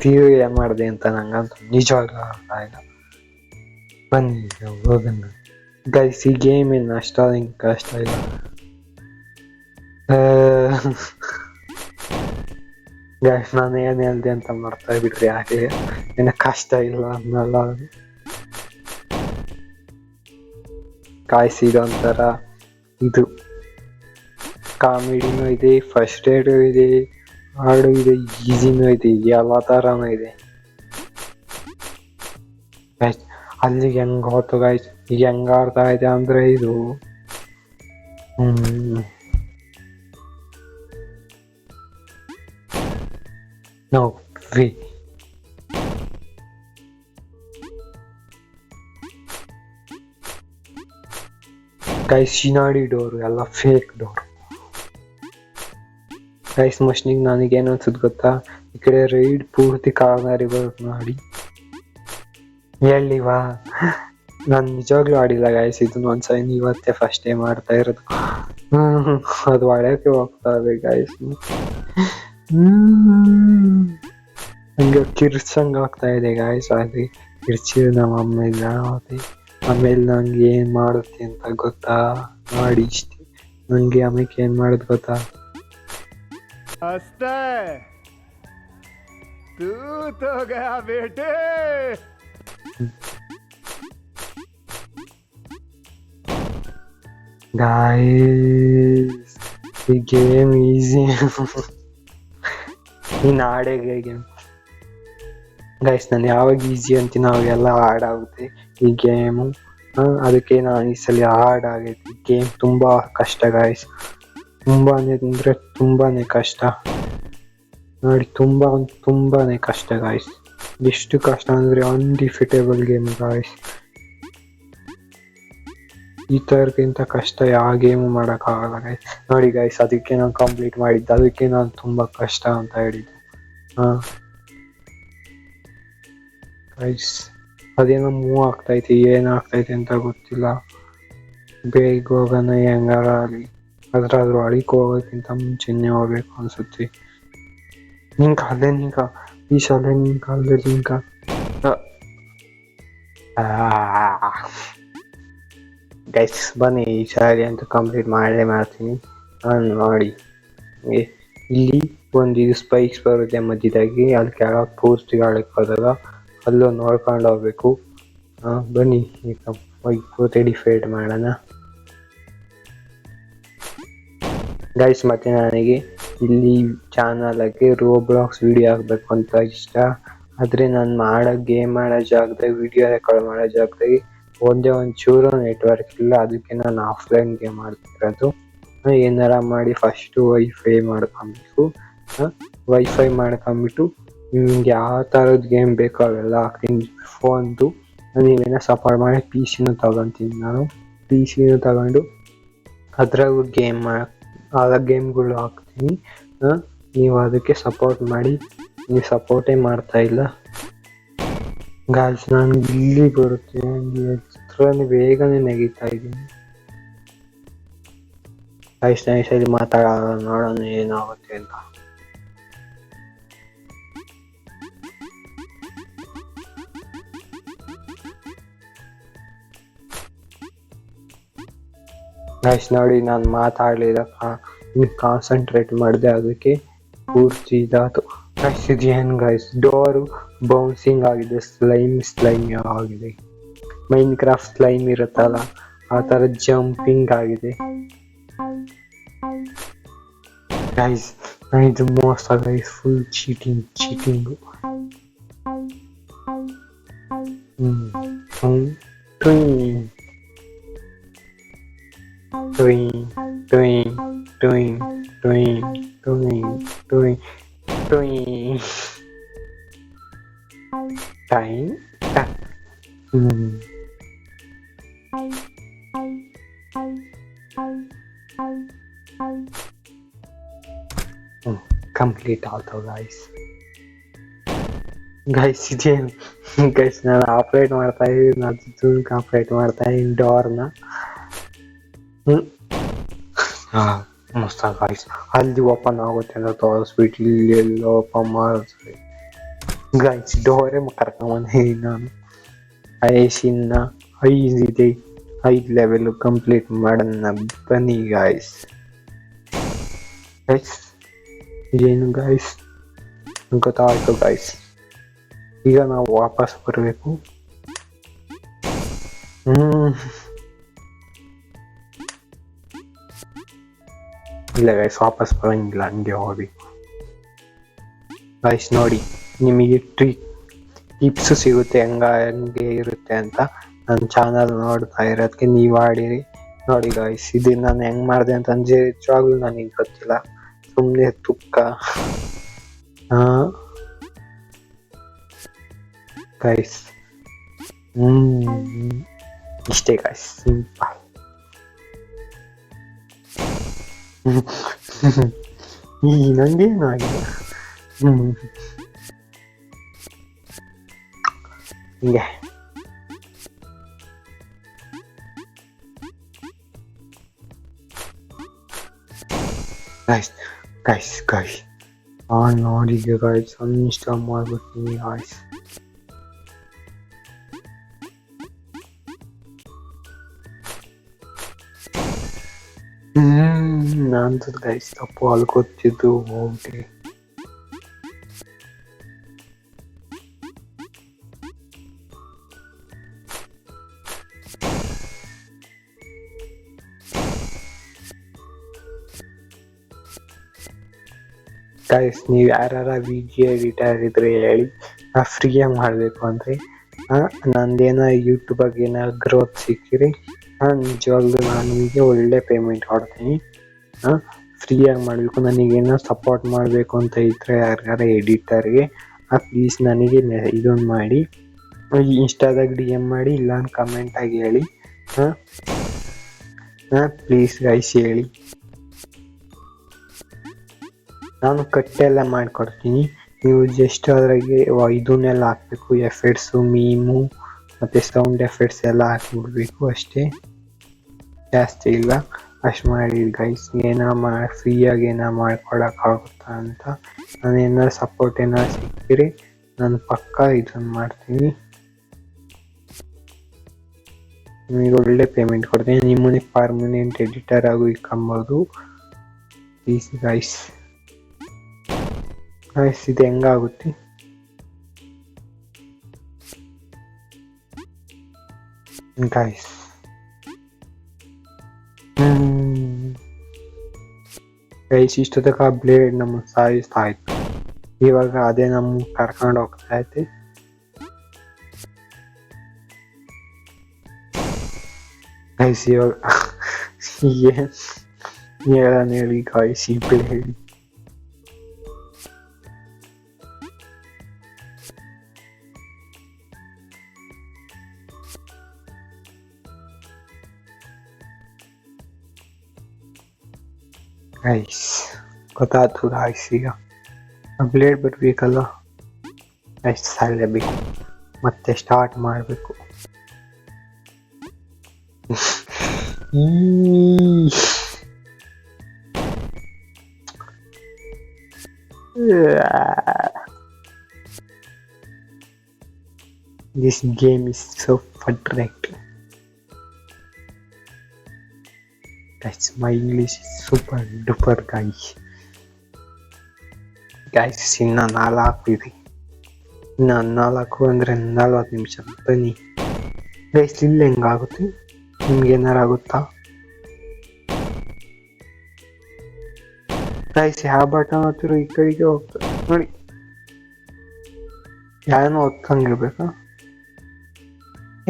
ನೀವು ಏನ್ ಮಾಡಿದೆ ಅಂತ ನಂಗಂತ ನಿಜವಾಗ್ಲೂ ಅರ್ಥ ಆಗಿಲ್ಲ. ಬನ್ನಿ ಹೋಗೋಣ ಗೈಸ್. ಈ ಗೇಮ್ ಏನು ಅಷ್ಟ ಹಿಂಗೆ ಕಷ್ಟ ಇಲ್ಲ. ಗೈಸ್ ನಾನು ಏನ್ ಹೇಳ್ದೆ ಅಂತ ಮಾಡ್ತಾ ಬಿಡ್ರಿ, ಯಾಕೆ ಏನ ಕಷ್ಟ ಇಲ್ಲ ಅನ್ನಲ್ಲ. ಕಾಯಿಸಿದೊಂಥರ ಇದು ಕಾಮಿಡಿನೂ ಇದೆ, ಫಸ್ಟ್ ಏಡು ಇದೆ, ಹಾಡು ಇದೆ, ಈಸಿನೂ ಇದೆ, ಎಲ್ಲ ಥರನೂ ಇದೆ ಗೈಸ್. ಅಲ್ಲಿಗೆ ಹೆಂಗೆ ಹೋಯ್ತು ಗೈಸ್, ಈಗ ಹೆಂಗೆ ಆಡ್ತಾ ಇದೆ ಅಂದರೆ ಇದು ನೋಡ್ರಿ ಗೈಸ್ ಶಿನಾಡಿ ಡೋರು ಎಲ್ಲ ಫೇಕ್ ಡೋರು. ಗೈಸ್ ಮಷಿನಿಗೆ ನನಗೇನು ಅನ್ಸುತ್ತೆ ಗೊತ್ತಾ, ಈ ಕಡೆ ರೈಡ್ ಪೂರ್ತಿ ಕಾರ್ನರಿ ಬರುತ್ತೆ ನೋಡಿ. ಹೇಳಿವಾ ನಾನು ನಿಜವಾಗ್ಲೂ ಆಡಿಲ್ಲ ಗೈಸ್ ಇದನ್ನ ಒಂದ್ಸಲ, ಇವತ್ತೇ ಫಸ್ಟ್ ಟೈಮ್ ಆಡ್ತಾ ಇರೋದು. ಅದು ಒಳಕ್ಕೆ ಹೋಗ್ತಾ ಇದೆ ಗೈಸ್. ಹಂಗೆ ಕಿರ್ಚಂಗ್ ಆಗ್ತಾ ಇದೆ ಗೈಸ್. ಅದು ಕಿರ್ಚಿದ್ರು ನಮ್ಮ ಅಮ್ಮ ಇಲ್ಲ. ಆಮೇಲೆ ನಂಗೆ ಏನ್ ಮಾಡುತ್ತೆ ಅಂತ ಗೊತ್ತಾ, ಮಾಡಿ ಇಷ್ಟೇ. ನಂಗೆ ಆಮೇಲೆ ಏನ್ ಮಾಡುದು ಗೊತ್ತಾ, हंसता है तू तो गया बेटे. ಗಾಯ್ಸ್ ಈ ಗೇಮ್ ಈಸಿ. ಇನ್ನು ಆಡೇ ಗೇಮ್ ಗೈಸ್. ನಾನು ಯಾವಾಗ ಈಸಿ ಅಂತೀನಿ ಅವಾಗೆಲ್ಲ ಆಗುತ್ತೆ ಈ ಗೇಮು. ಅದಕ್ಕೆ ನಾನು ಈ ಸಲ ಆಗೈತಿ. ಗೇಮ್ ತುಂಬಾ ಕಷ್ಟ ಗಾಯ್ಸ್, ತುಂಬಾನೇ ಅಂದ್ರೆ ತುಂಬಾನೇ ಕಷ್ಟ ನೋಡಿ. ತುಂಬಾನೇ ಕಷ್ಟ ಗಾಯ್ಸ್. ಎಷ್ಟು ಕಷ್ಟ ಅಂದ್ರೆ ಅನ್ಡಿಫಿಟೇಬಲ್ ಗೇಮ್ ಗಾಯ್ಸ್. ಈ ತರಕ್ಕಿಂತ ಕಷ್ಟ ಯಾವ ಗೇಮು ಮಾಡೋಕ್ಕಾಗಲ್ಲ ಗೈಸ್. ನೋಡಿ ಗೈಸ್, ಅದಕ್ಕೆ ನಾನು ಕಂಪ್ಲೀಟ್ ಮಾಡಿದ್ದು, ಅದಕ್ಕೆ ನಾನು ತುಂಬಾ ಕಷ್ಟ ಅಂತ ಹೇಳಿದ್ದು. ಗೈಸ್ ಅದೇನೋ ಮೂವ್ ಆಗ್ತೈತಿ, ಏನಾಗ್ತೈತಿ ಅಂತ ಗೊತ್ತಿಲ್ಲ. ಬೇಗ ಹೋಗೋಣ ಹೆಂಗಾರ ಅಲ್ಲಿ. ಅದ್ರಾದ್ರೂ ಅಳಿಕ್ ಹೋಗೋಕ್ಕಿಂತ ಮುಂಚೆನೆ ಹೋಗ್ಬೇಕು ಅನ್ಸುತ್ತೆ. ನಿಂಕ ಅಲ್ಲೇ ನಿಂಕ, ಈ ಸಲ ನಿಂಕ ಅಲ್ಲೇ ನಿಂಕ. ಗೈಸ್ ಬನ್ನಿ, ಈ ಸಾರಿ ಅಂತ ಕಂಪ್ಲೀಟ್ ಮಾಡೇ ಮಾಡ್ತೀನಿ. ನೋಡಿ ಇಲ್ಲಿ ಇದು ಸ್ಪೈಕ್ಸ್ ಬರುತ್ತೆ ಮಧ್ಯದಾಗಿ, ಅಲ್ಲಿ ಕೆಳಗೆ ಪೂರ್ತಿ ಆಳಕ್ಕೆ ಹೋದಾಗ ಅಲ್ಲೂ ನೋಡ್ಕೊಂಡು ಹೋಗ್ಬೇಕು. ಬನ್ನಿ ಈಗ ಪೂರ್ತಿ ಡಿಫೈಡ್ ಮಾಡೋಣ ಗೈಸ್. ಮತ್ತೆ ನನಗೆ ಇಲ್ಲಿ ಚಾನಲ್ಗೆ ರೋಬ್ಲಾಕ್ಸ್ ವಿಡಿಯೋ ಹಾಕ್ಬೇಕು ಅಂತ ಇಷ್ಟ. ಆದರೆ ನಾನು ಗೇಮ್ ಮಾಡೋ ಜಾಗದಾಗ, ವಿಡಿಯೋ ರೆಕಾರ್ಡ್ ಮಾಡೋ ಜಾಗದಾಗಿ ಒಂಚೂರು ನೆಟ್ವರ್ಕ್ ಇಲ್ಲ. ಅದಕ್ಕೆ ನಾನು ಆಫ್ಲೈನ್ ಗೇಮ್ ಮಾಡ್ತಿರೋದು. ಏನಾರ ಮಾಡಿ ಫಸ್ಟು ವೈಫೈ ಮಾಡ್ಕೊಬೇಕು. ವೈಫೈ ಮಾಡ್ಕೊಂಬಿಟ್ಟು ನಿಮ್ಗೆ ಯಾವ ಥರದ ಗೇಮ್ ಬೇಕೋ ಅವೆಲ್ಲ ಹಾಕ್ತೀನಿ. ಫೋನ್ದು ನೀವೇನೋ ಸಪೋರ್ಟ್ ಮಾಡಿ PC-ನೂ ತಗೊತೀನಿ ನಾನು. PC-ನೂ ತಗೊಂಡು ಅದ್ರಾಗೂ ಗೇಮ್ಗಳು ಹಾಕ್ತೀನಿ. ನೀವು ಅದಕ್ಕೆ ಸಪೋರ್ಟ್ ಮಾಡಿ. ನೀವು ಸಪೋರ್ಟೇ ಮಾಡ್ತಾ ಇಲ್ಲ ಗಾಯ್ಸ್. ನಾನು ಇಲ್ಲಿ ಬರುತ್ತೆ ಹತ್ರನೇ ಬೇಗನೆ ನೆಗಿತಾ ಇದ್ದೀನಿ ಗೈಸ್. ನೈಸಲ್ಲಿ ಮಾತಾಡೋಣ, ನೋಡೋಣ ಏನಾಗುತ್ತೆ ಅಂತ. ಗೈಸ್ ನೋಡಿ, ನಾನು ಮಾತಾಡಲಿಲ್ಲ, ಕಾನ್ಸಂಟ್ರೇಟ್ ಮಾಡಿದೆ, ಅದಕ್ಕೆ ಪೂರ್ತಿ ಇದಾಯ್ತು ಗೈಸ್. ಇದೇನು ಗೈಸ್, ಡೋರು ಬೌನ್ಸಿಂಗ್ ಆಗಿದೆ, ಸ್ಲೈಮ್ ಆಗಿದೆ. ಮೈನ್ ಕ್ರಾಫ್ಟ್ ಸ್ಲೈಮ್ ಇರುತ್ತಲ್ಲ ಆ ಥರ ಜಂಪಿಂಗ್ ಆಗಿದೆ ಗೈಸ್. ಇದು ಮೋಸ guys, full cheating. Time. Complete ಆಯ್ತು ಗೈಸ್. ಇದೇನು ಗೈಸ್, ನಾನು ಆಪ್ರೇಟ್ ಮಾಡ್ತಾ ಇದ್ದೀನಿ, ಆಪ್ರೇಟ್ ಮಾಡ್ತಾ ಇದ್ದೀನಿ ಡೋರ್ನ. ಮಸ್ತ ಗೈಸ್, ಅಲ್ಲಿ ಓಪನ್ ಆಗುತ್ತೆ ಅಂತ ತೋರಿಸ್ಬಿಟ್ಟು ಇಲ್ಲಿ ಎಲ್ಲ ಓಪನ್ ಮಾಡಿದ್ರೆ ಗೈಸ್ ಡೋರೇ ಕರ್ಕೊಂಬಂದಿ ನಾನು. 5 ಲೆವೆಲ್ ಕಂಪ್ಲೀಟ್ ಮಾಡೋಣ ಬನ್ನಿ ಗೈಸ್. ಏನು ಗೈಸ್ ಗೊತ್ತಾಯ್ತು ಗೈಸ್. ಈಗ ನಾವು ವಾಪಸ್ ಬರಬೇಕು. ಇಲ್ಲ ಗೈಸ್, ವಾಪಸ್ ಬರಂಗಿಲ್ಲ, ಹಂಗೆ ಹೋಗ್ಬೇಕು ಗೈಸ್. ನೋಡಿ, ನಿಮಗೆ ಟಿಪ್ಸ್ ಸಿಗುತ್ತೆ ಹೆಂಗೆ ಇರುತ್ತೆ ಅಂತ. ನನ್ನ ಚಾನಲ್ ನೋಡ್ತಾ ಇರೋದಕ್ಕೆ ನೀವು ಆಡಿರಿ. ನೋಡಿ ಗೈಸ್, ಇದು ನಾನು ಹೆಂಗ್ ಮಾಡಿದೆ ಅಂತ ನಿಜವಾಗ್ಲೂ ನನಗೆ ಗೊತ್ತಿಲ್ಲ, ಸುಮ್ಮನೆ ತುಕ್ಕ. ಗೈಸ್ ಇಷ್ಟೇ ಗೈಸ್, ಸಿಂಪಲ್. ಈ ನಂಗೇನು ಆಗಿಲ್ಲ. ಹಿಂಗೆ ಗೈಸ್ ಗೈಸ್ ಗೈಸ್ ನೋಡಿ ಗೈಸ್ ಅನ್ಇನ್ಸ್ಟಾಲ್ ಮಾಡ್ಬಿಡ್ತೀನಿ ಗೈಸ್. ನಂದು ಗೈಸ್ ತಪ್ಪು ಅಲ್ಕೊತಿದ್ದು ಹೋಗಿ ಗೈಸ್. ನೀವು ಯಾರ ವಿಡಿಯೋ ಎಡಿಟರ್ ಇದ್ರೆ ಹೇಳಿ, ಫ್ರೀಯಾಗಿ ಮಾಡಬೇಕು ಅಂದರೆ ನಂದೇನೋ ಯೂಟ್ಯೂಬಾಗ ಏನಾದ್ರು ಗ್ರೋತ್ ಸಿಕ್ಕಿರಿ ನಿಜವಾಗ್ಲೂ ನಾನು ನಿಮಗೆ ಒಳ್ಳೆ ಪೇಮೆಂಟ್ ಕೊಡ್ತೀನಿ. ಫ್ರೀಯಾಗಿ ಮಾಡಬೇಕು. ನನಗೇನೋ ಸಪೋರ್ಟ್ ಮಾಡಬೇಕು ಅಂತ ಇದ್ದರೆ ಯಾರ್ಯಾರ ಎಡಿಟರ್ಗೆ ಪ್ಲೀಸ್ ನನಗೆ ಇದೊಂದು ಮಾಡಿ, ಇನ್ಸ್ಟಾದಾಗ DM ಮಾಡಿ, ಇಲ್ಲ ಕಮೆಂಟಾಗಿ ಹೇಳಿ. ಪ್ಲೀಸ್ ಗೈಸ್ ಹೇಳಿ, ನಾನು ಕಟ್ಟೆಲ್ಲ ಮಾಡಿಕೊಡ್ತೀನಿ. ನೀವು ಜಸ್ಟ್ ಅದ್ರಾಗೆ ಇದನ್ನೆಲ್ಲ ಹಾಕಬೇಕು, ಎಫೆಕ್ಟ್ಸು, ಮೀಮು ಮತ್ತು ಸೌಂಡ್ ಎಫೆಕ್ಟ್ಸ್ ಎಲ್ಲ ಹಾಕಿಬಿಡ್ಬೇಕು ಅಷ್ಟೇ, ಜಾಸ್ತಿ ಇಲ್ಲ. ಅಷ್ಟು ಮಾಡಿ ಗೈಸ್. ಫ್ರೀಯಾಗಿ ಮಾಡ್ಕೊಡೋಕ್ಕಾಗುತ್ತಾ ಅಂತ ನಾನು ಏನಾದ್ರು ಸಪೋರ್ಟ್ ಏನಾದ್ರು ಸಿಕ್ಕಿರಿ ನಾನು ಪಕ್ಕ ಇದನ್ನು ಮಾಡ್ತೀನಿ, ನಿಮಗೆ ಒಳ್ಳೆ ಪೇಮೆಂಟ್ ಕೊಡ್ತೀನಿ. ನಿಮ್ಮನೆ ಪರ್ಮನೆಂಟ್ ಎಡಿಟರ್ ಆಗು ಇಕ್ಕೊಂಬೋದು ಪ್ಲೀಸ್ ಗೈಸ್. ಗೈಸ್ ಇದು ಹೆಂಗಾಗುತ್ತೆ ಗೈಸ್? ಗೈಸ್ ಇಷ್ಟೊತ್ತಕ ಬ್ಲೇಡ್ ನಮ್ಮನ್ನು ಸಾಯಿಸ್ತಾ ಇತ್ತು, ಇವಾಗ ಅದೇ ನಮ್ಮ ಕರ್ಕೊಂಡು ಹೋಗ್ತಾ ಐತೆ. ಗೈಸ್ ಇವಾಗ ಏನು ಹೇಳಿ ಗೈಸ್, ಈ ಬ್ಲೇಡ್ ಗೈಸ್ ಗೊತ್ತಾಯ್ತು ಗೈಸ್. ಈಗ ಬ್ಲೇಡ್ ಬರಬೇಕಲ್ಲ ಗೈಸ್, ಸಾಯಲೇಬೇಕು, ಮತ್ತೆ ಸ್ಟಾರ್ಟ್ ಮಾಡಬೇಕು. This game is so frustrating. Guys, my English is super duper guys. Guys, ಇನ್ನು 4 ಇದೆ, ಇನ್ನು 4 ಅಂದರೆ 40 ನಿಮಿಷ ಬನ್ನಿ ಗೈಸ್. ಇಲ್ಲಿ ಹೆಂಗಾಗುತ್ತೆ ನಿಮ್ಗೆ ಏನಾರು ಆಗುತ್ತಾ ಗೈಸ್? ಯಾವ ಬಟನ್ ಹತ್ತಿರ ಈ ಕಡೆಗೆ ಹೋಗ್ತದೆ ನೋಡಿ, ಯಾರನ್ನೋ ಒತ್ತಂಗಿರ್ಬೇಕಾ?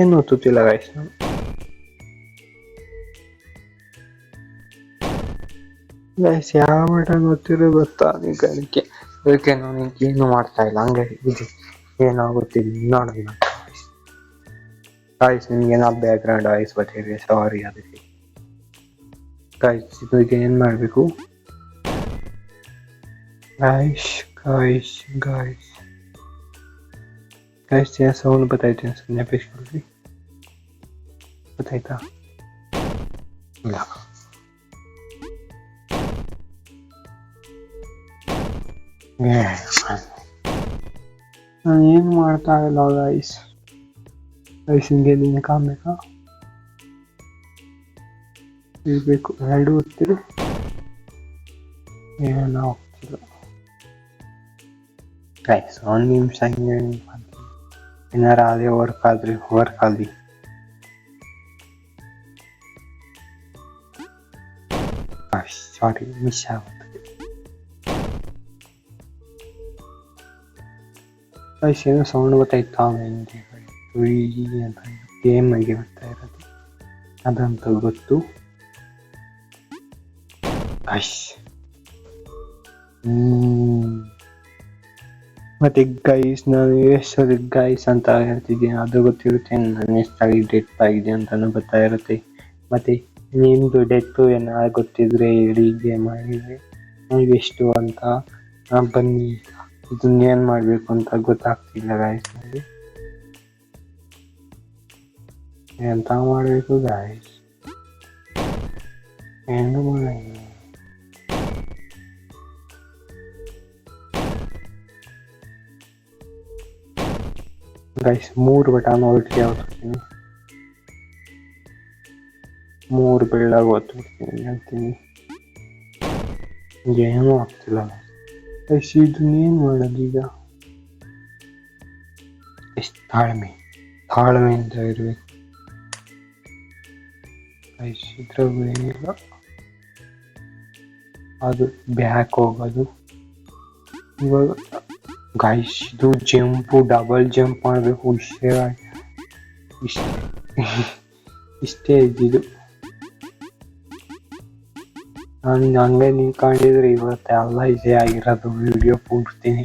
ಏನು ಒತ್ತುತ್ತಿಲ್ಲ ಗೈಸ್ ನಾನು. ಗೈಸ್ ಯಾವ ಬಟನ್ ಒತ್ತಿರೋ ಗೊತ್ತಾ ನಿಗಕ್ಕೆ? ಅದಕ್ಕೆ ನಾನು ಏನು ಮಾಡ್ತಾ ಇಲ್ಲ, ಹಂಗೆ ಇದು ಏನಾಗುತ್ತಿದೆ ನೋಡೋಣ ಗೈಸ್. ನಿಮ್ಗೇನೋ ಬ್ಯಾಕ್ ಗ್ರೌಂಡ್ ವಾಯ್ಸ್ ಬರ್ತಿದೆ, ಸಾರಿ ಅದಕ್ಕೆ ಗೈಸ್. ಇದಕ್ಕೆ ಏನು ಮಾಡಬೇಕು ಗೈಸ್? ಗೈಸ್ ಗೈಸ್ ಗೈಸ್ ಏನು ಸೌಂಡ್ ಬತ್ತೈತೆ ಅನ್ಸುತ್ತೆ, ನೆನಪಿಸ್ಕೊಳ್ರಿ. ಗೊತ್ತಾಯ್ತಾ? ಇಲ್ಲ ನಾನು ಏನು ಮಾಡ್ತಾ ಇಲ್ಲ ಗೈಸ್. ಗೈಸ್ ಹಿಂಗೆ ನೀನು ಕಾಮ್ಬೇಕಾ ಇರಬೇಕು, 2 ಹೊತ್ತಿರು ಏನೋ ಹೋಗ್ತಿಲ್ಲ ಗೈಸ್. 1 ನಿಮಿಷ ಹಿಂಗೆ ಏನಾರು ಅದೇ ವರ್ಕ್ ಆದ್ರಿ ಸಾರಿ ಮಿಸ್ ಆಗುತ್ತೆ ಗೈಸ್. ಏನೋ ಸೌಂಡ್ ಗೊತ್ತಾಯ್ತಾ ನನಗೆ ಅಂತ, ಗೇಮ್ ಆಗಿ ಬರ್ತಾ ಇರೋದು ಅದಂತ ಗೊತ್ತು ಗೈಸ್. ಮತ್ತೆ ಗೈಸ್ ನಾನು ಎಷ್ಟು ಗೈಸ್ ಅಂತ ಹೇಳ್ತಿದ್ದೀನಿ ಅದು ಗೊತ್ತಿರುತ್ತೆ, ನನ್ನ ಎಷ್ಟಾಗಿ ಡೆತ್ ಆಗಿದೆ ಅಂತಾನು ಬರ್ತಾ ಇರುತ್ತೆ. ಮತ್ತೆ ನಿಮ್ದು ಡೆತ್ತು ಏನಾದ್ರು ಗೊತ್ತಿದ್ರೆ ಹೇಳಿ, ಗೇಮ್ ಆಡಿದ್ರೆ ನೀವು ಎಷ್ಟು ಅಂತ. ಬನ್ನಿ, ಇದನ್ನೇನು ಮಾಡಬೇಕು ಅಂತ ಗೊತ್ತಾಗ್ತಿಲ್ಲ ಗಾಯ್ಸ್. ನನಗೆ ಎಂತ ಮಾಡಬೇಕು ಗಾಯ್ಸ್, ಏನು ಮಾಡಲ್ಲ. ಗೈಸ್ 3 ಬಟನ್ ಒಟ್ಟಿಗೆ ಹೊತ್ತೀನಿ, 3 ಬೆಳ್ಳಾಗ ಹೊತ್ಬಿಡ್ತೀನಿ ಹೇಳ್ತೀನಿ. ಏನೂ ಆಗ್ತಿಲ್ಲ ಗೈಸ್. ಇದನ್ನೇನು ಮಾಡೋದು ಈಗ? ಎಷ್ಟು ತಾಳ್ಮೆಯಿಂದ ಇರಬೇಕು ಗೈಸ್. ಇದ್ರಾಗ ಏನಿಲ್ಲ, ಅದು ಬ್ಯಾಕ್ ಹೋಗೋದು. ಇವಾಗ ಗೈಸ್ ಇದು ಜಂಪು, ಡಬಲ್ ಜಂಪ್ ಮಾಡಬೇಕು. ಇಷ್ಟೇ ಇದ್ದಿದ್ದು. ನಾನು ಹಂಗೆ ನಿಂತ್ಕೊಂಡಿದ್ರೆ ಇವತ್ತೆಲ್ಲ ಇದೇ ಆಗಿರೋದು. ವಿಡಿಯೋ ಪೂರ್ತೀನಿ.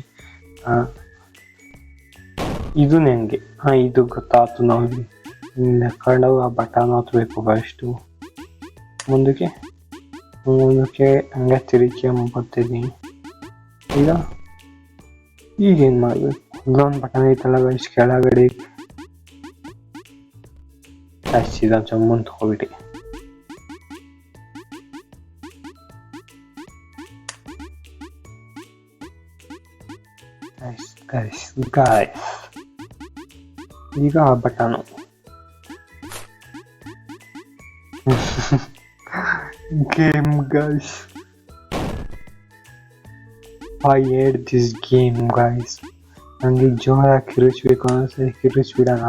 ಇದು ನನಗೆ ಇದು ಗೊತ್ತಾಯ್ತು. ನಾವು ನೆಕ್ಕೊಂಡು ಆ ಬಟನ್ ಹೊತ್ಬೇಕು ಫಸ್ಟು. ಮುಂದಕ್ಕೆ ಹಂಗೆ ತಿರುಗ್ಕೊಂಬರ್ತಿದ್ದೀನಿ. ಈಗೇನು ಮಾಡಬೇಕು? ಇಲ್ಲೊಂದು ಬಟನ್ ಐತಲ್ಲ ಗೈಸ್ ಕೆಳಗಡೆ, ಹಚ್ಚಿದ ಮುಂದೆ ಹೋಗ್ಬಿಟ್ಟು ಗೈಸ್ ಈಗ ಆ button game guys. I hate this game guys. ನಂಗೆ ಜೋರಾಗಿ ಕಿರಿಚ್ಬೇಕು ಅನ್ಸೆ, ಕಿರಿಚ್ಬಿಡೋಣ.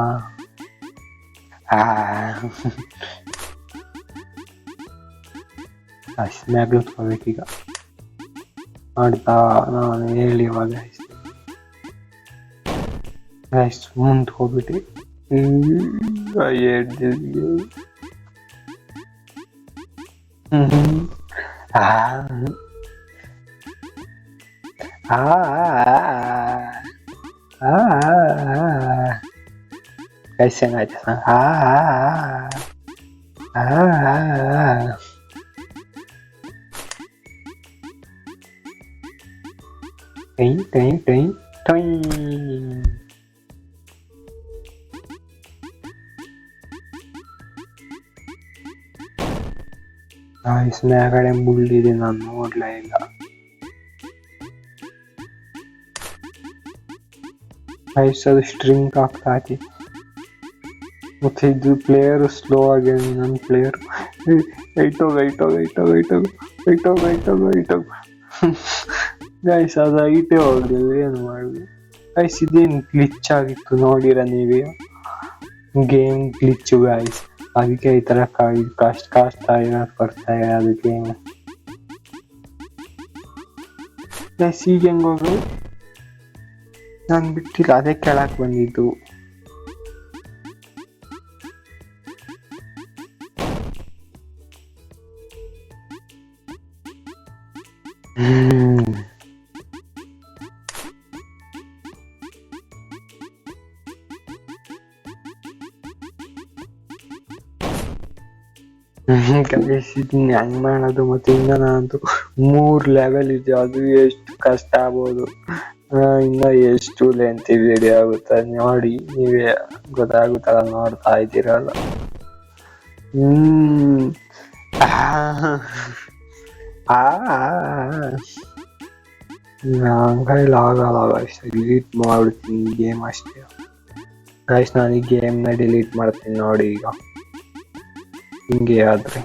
ಮ್ಯಾಗ್ಲು ತಗೋಬೇಕೀಗ. ಮಾಡ್ತಾ ನಾನು ಹೇಳಿ ಇವಾಗ ಗೈಸ್ ಮುಂದೆ ಹೋಗ್ಬಿಟ್ಟು. I hate this game. Guys ಹೆಂಗಾಯ್ತು? ಗೈಸ್ ಮ್ಯಾಗಡೆ ಮುಳ್ಳಿದೆ, ನಾನು ನೋಡ್ಲೇ ಇಲ್ಲ. ಗೈಸ್ ಅದು ಸ್ಟ್ರಿಂಗ್ ಆಗ್ತಾ ಐತಿ. ಮತ್ತೆ ಇದು ಪ್ಲೇಯರ್ ಸ್ಲೋ ಆಗಿ, ನನ್ನ ಪ್ಲೇಯರ್ ಐಟೋಗ ಗೈಸ್ ಅದು ಐಟೇ ಹೋಗ್ಲಿಲ್ಲ. ಏನು ಮಾಡುದು ಗೈಸ್? ಇದೇನು ಗ್ಲಿಚ್ ಆಗಿತ್ತು ನೋಡಿರ ನೀವೇ? Game glitch guys. ಅದಕ್ಕೆ ಈ ತರ ಕಾಸ್ಟ್ ಬರ್ತಾ ಇದೆ ಅದು ಗೇಮ್ ಗೈಸ್. ಈಗ ಹೆಂಗ್ ಹೋಗು? ನಾನು ಬಿಟ್ಟಿಲ್ಲ, ಅದೇ ಕೆಳಕ್ ಬಂದಿದ್ದು. ಇದನ್ನ ಹೆಂಗ್ ಮಾಡೋದು? ಮತ್ತೆ ಇನ್ನ ನಾನಂತೂ 3 ಲೆವೆಲ್ ಇದೆ, ಅದು ಎಷ್ಟು ಕಷ್ಟ ಆಗ್ಬೋದು. ಇನ್ನ ಎಷ್ಟು ಲೆಂತ್ ವಿಡಿಯೋ ಆಗುತ್ತೆ ನೋಡಿ, ನೀವೇ ಗೊತ್ತಾಗುತ್ತಲ್ಲ, ನೋಡ್ತಾ ಇದ್ದೀರಲ್ಲ. ಕೈಲಿ ಆಗಲ್ಲ ಗೈಸ್, ಡಿಲೀಟ್ ಮಾಡ್ಬಿಡ್ತೀನಿ ಗೇಮ್ ಅಷ್ಟೇ ಗೈಸ್. ನಾನು ಈ ಗೇಮ್ನ ಡಿಲೀಟ್ ಮಾಡ್ತೀನಿ ನೋಡಿ ಈಗ, ಹಿಂಗೆ ಆದ್ರೆ.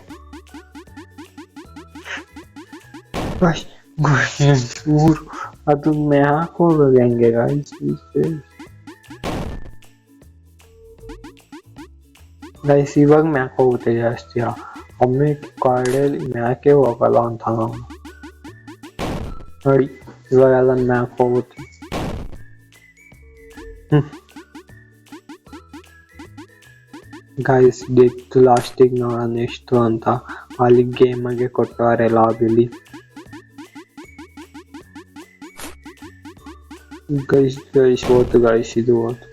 ಅದು ಮ್ಯಾಕ್ ಹೋಗೋದು ಹೆಂಗೆ ಗೈಸ್? ಗೈಸ್ ಇವಾಗ ಮ್ಯಾಕ್ ಹೋಗುತ್ತೆ ಜಾಸ್ತಿ, ಒಮ್ಮೆ ಕಾಡಲ್ಲಿ ಮ್ಯಾಕೆ ಹೋಗಲ್ಲ ಅಂತ ನೋಡಿ. ಇವಾಗೆಲ್ಲ ಮ್ಯಾಕ್ ಹೋಗುತ್ತೆ. ಗೈಸ್ ಡೆತ್ ಲಾಸ್ಟಿಗೆ ನೋಡೋಣ ಎಷ್ಟು ಅಂತ. ಅಲ್ಲಿ ಗೇಮಗೆ ಕೊಟ್ಟವ್ರೆ ಲಾಬಿಲಿ. ಗೈಸ್ ಹೋತು ಗೈಸ್, ಇದು ಹೋತು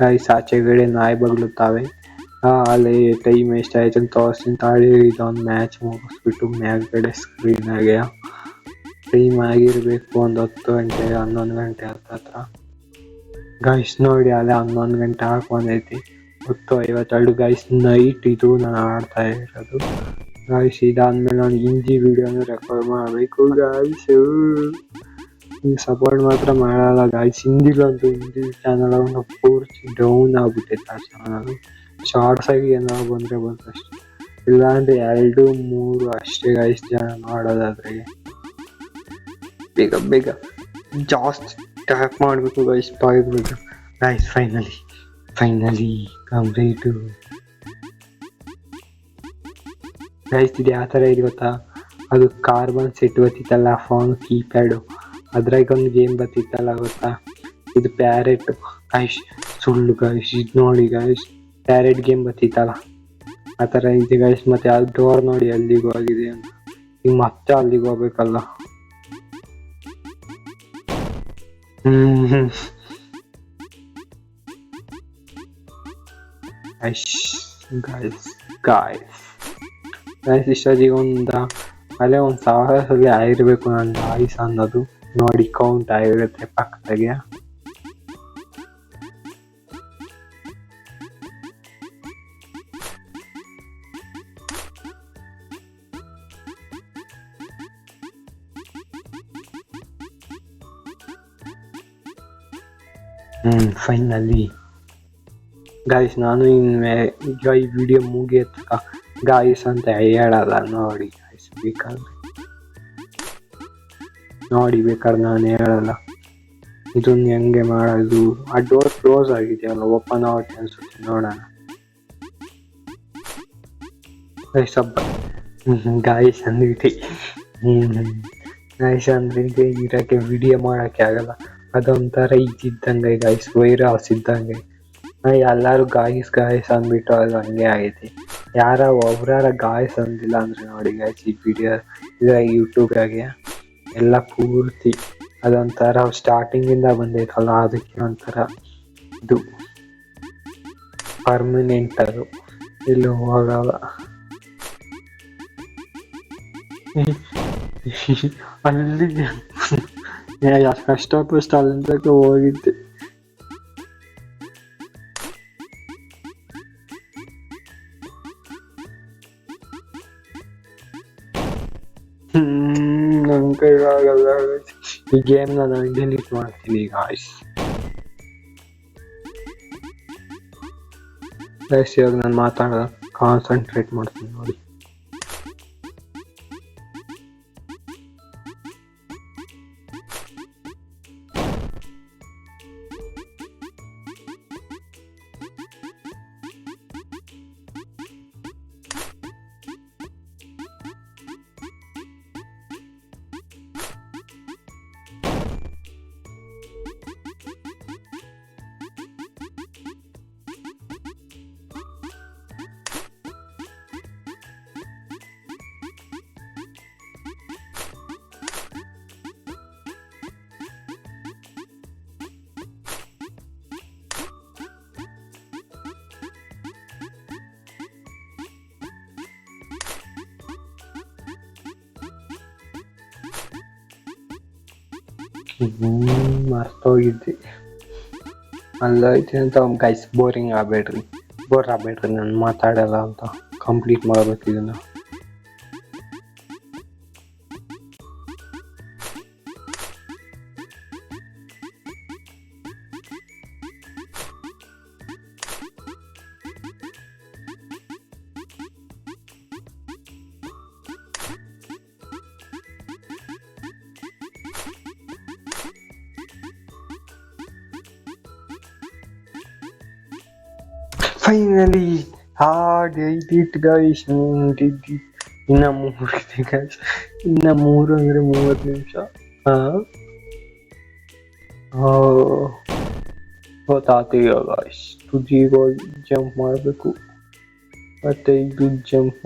ಗೈಸ್. ಆಚೆಗಡೆ ನಾಯಿ ಬಗ್ಲುತ್ತಾವೆ. ಅಲ್ಲಿ ಟೈಮ್ ಎಷ್ಟಾಯ್ತು ಅಂತ ತೋರಿಸ್ತೀನಿ ತಾಳಿ. ಇದೊಂದು ಮ್ಯಾಚ್ ಮುಗಿಸ್ಬಿಟ್ಟು ಮ್ಯಾಲ್ಗಡೆ ಸ್ಕ್ರೀನಾಗೆ ಟೈಮ್ ಆಗಿರಬೇಕು ಒಂದು 10 ಗಂಟೆ 11 ಗಂಟೆ ಹತ್ರ. ಗೈಸ್ ನೋಡಿ ಅಲ್ಲೇ 11 ಗಂಟೆ ಹಾಕೊಂಡೈತಿ. 10:52 ಗೈಸ್ ನೈಟ್ ಇದು ನಾನು ಆಡ್ತಾ ಇರೋದು. ಗೈಸ್ ಇದಾದ್ಮೇಲೆ ನಾನು ಹಿಂದಿ ವಿಡಿಯೋನ ರೆಕಾರ್ಡ್ ಮಾಡಬೇಕು ಗೈಸ್. ನೀವು ಸಪೋರ್ಟ್ ಮಾತ್ರ ಮಾಡಲ್ಲ ಗೈಸ್. ಹಿಂದಿ ಚಾನಲ್ ಪೂರ್ತಿ ಡೌನ್ ಆಗ್ಬಿಟ್ಟೈತೆ ಆ ಚಾನಲ್. ಶಾರ್ಟ್ಸ್ ಆಗಿ ಏನೋ ಬಂದರೆ ಅಷ್ಟೇ, ಇಲ್ಲಾಂದ್ರೆ 2-3 ಅಷ್ಟೇ ಗೈಸ್ ಜನ ನೋಡೋದಾದ್ರೆ. ಬೇಗ ಜಾಸ್ತಿ ಟ್ಯಾಪ್ ಮಾಡಬೇಕು ಗೈಸ್. ಬಾಯ್ಬೇಕು ಗೈಸ್. Finally complete guys. ಇದು ಯಾವ ಥರ ಇದೆ ಗೊತ್ತಾ, ಅದು ಕಾರ್ಬನ್ ಸೆಟ್ ಬತ್ತಿತ್ತಲ್ಲ ಫೋನ್ ಕೀಪ್ಯಾಡು, ಅದ್ರಾಗ ಒಂದು ಗೇಮ್ ಬತ್ತಿತ್ತಲ್ಲ ಗೊತ್ತಾ, ಇದು ಪ್ಯಾರೆಟ್ ಗೈಸ್. ಸುಳ್ಳು ಗೈಸ್, ಇದು ನೋಡಿ ಗೈಸ್, ಪ್ಯಾರೆಟ್ ಗೇಮ್ ಬತ್ತಿತ್ತಲ್ಲ ಆ ಥರ ಇದೆ ಗೈಸ್. ಮತ್ತೆ ಅದು ಡೋರ್ ನೋಡಿ ಅಲ್ಲಿಗೆ ಹೋಗಿದೆ ಅಂತ. ಈಗ ಮತ್ತೆ ಅಲ್ಲಿಗೆ ಹೋಗ್ಬೇಕಲ್ಲ. ಗೈಸ್ ಇಷ್ಟೊತ್ತಿಗೆ ಅಲ್ಲೇ 1000 ಸಲ ಆಗಿರ್ಬೇಕು ನನ್ನ ಆಯ್ಸ್ ಅನ್ನೋದು. ನೋಡಿ ಕೌಂಟ್ ಆಗಿರುತ್ತೆ ಪಕ್ಕದಾಗೆ. ಫೈನಲಿ ಗಾಯ್ಸ್, ನಾನು ಈಗ ಈ ವಿಡಿಯೋ ಮುಗಿಯತ್ತ ಗಾಯ್ಸ್ ಅಂತ ಹೇಳಲ್ಲ. ನೋಡಿ ಗಾಯ್ಸ್, ಬೇಕಾದ್ರೆ ನಾನು ಹೇಳಲ್ಲ. ಇದನ್ನ ಹೆಂಗೆ ಮಾಡೋದು. ಆ ಡೋರ್ ಕ್ಲೋಸ್ ಆಗಿದೆಯಲ್ಲ, ಓಪನ್ ಆಗುತ್ತೆ ಅನ್ಸುತ್ತೆ, ನೋಡೋಣ ಗಾಯ್ಸ್. ಅಂದಿದೆ ಗಾಯ್ಸ್, ಅಂದ್ರೆ ಇರಕ್ಕೆ ವಿಡಿಯೋ ಮಾಡೋಕ್ಕೆ ಆಗಲ್ಲ. ಅದೊಂಥರ ಇದ್ದಂಗೆ ಗಾಯ್ಸ್, ವೈರಸ್ ಇದ್ದಂಗೆ. ಎಲ್ಲರೂ ಗಾಯ್ಸ್ ಅಂದ್ಬಿಟ್ಟು ಅದು ಹಂಗೆ ಆಗೈತಿ. ಒಬ್ರಾರ ಗಾಯ್ಸ್ ಅಂದಿಲ್ಲ ಅಂದ್ರೆ ನೋಡಿ ಗಾಯ್ಸ್, ಈ ವಿಡಿಯೋ ಇದ್ರಾಗ ಯೂಟ್ಯೂಬ್ರಾಗೆ ಎಲ್ಲ ಪೂರ್ತಿ ಅದೊಂಥರ ಸ್ಟಾರ್ಟಿಂಗಿಂದ ಬಂದೈತಲ್ಲ, ಅದಕ್ಕೆ ಒಂಥರ ಇದು ಪರ್ಮನೆಂಟ್, ಅದು ಎಲ್ಲೂ ಹೋಗಲ್ಲ. ಅಲ್ಲಿ ಕಷ್ಟಪಟ್ಟು ಅಲ್ಲಿಂದ ಹೋಗಿದ್ದೆ. ನನ್ ಕೈಲಾಗಲ್ಲ ಈ ಗೇಮ್ನ. ನಾನು ಡಿಲೀಟ್ ಮಾಡ್ತೀನಿ ಗಾಯ್ಸ್. ಇವಾಗ ನಾನು ಮಾತಾಡೋದ ಕಾನ್ಸಂಟ್ರೇಟ್ ಮಾಡ್ತೀನಿ ನೋಡಿ. ಮರ್ತೋಗಿದ್ದೆ ಅಲ್ಲೈತೆ ಅಂತ. ಗೈಸ್ ಬೋರ್ ಆಗಬೇಡ್ರಿ, ನಾನು ಮಾತಾಡಲ್ಲ ಅಂತ. ಕಂಪ್ಲೀಟ್ ಮಾಡಬೇಕು ಇದನ್ನ. Finally did guys. ಇನ್ನ 3 ಇದೆ guys. ಇನ್ನ 3 ಅಂದ್ರೆ 30 ನಿಮಿಷ. ಗೊತ್ತಾಗ್ತೀಯ guys. ತುದಿಗೋ ಜಂಪ್ ಮಾಡಬೇಕು, ಮತ್ತೆ ಇದು ಜಂಪ್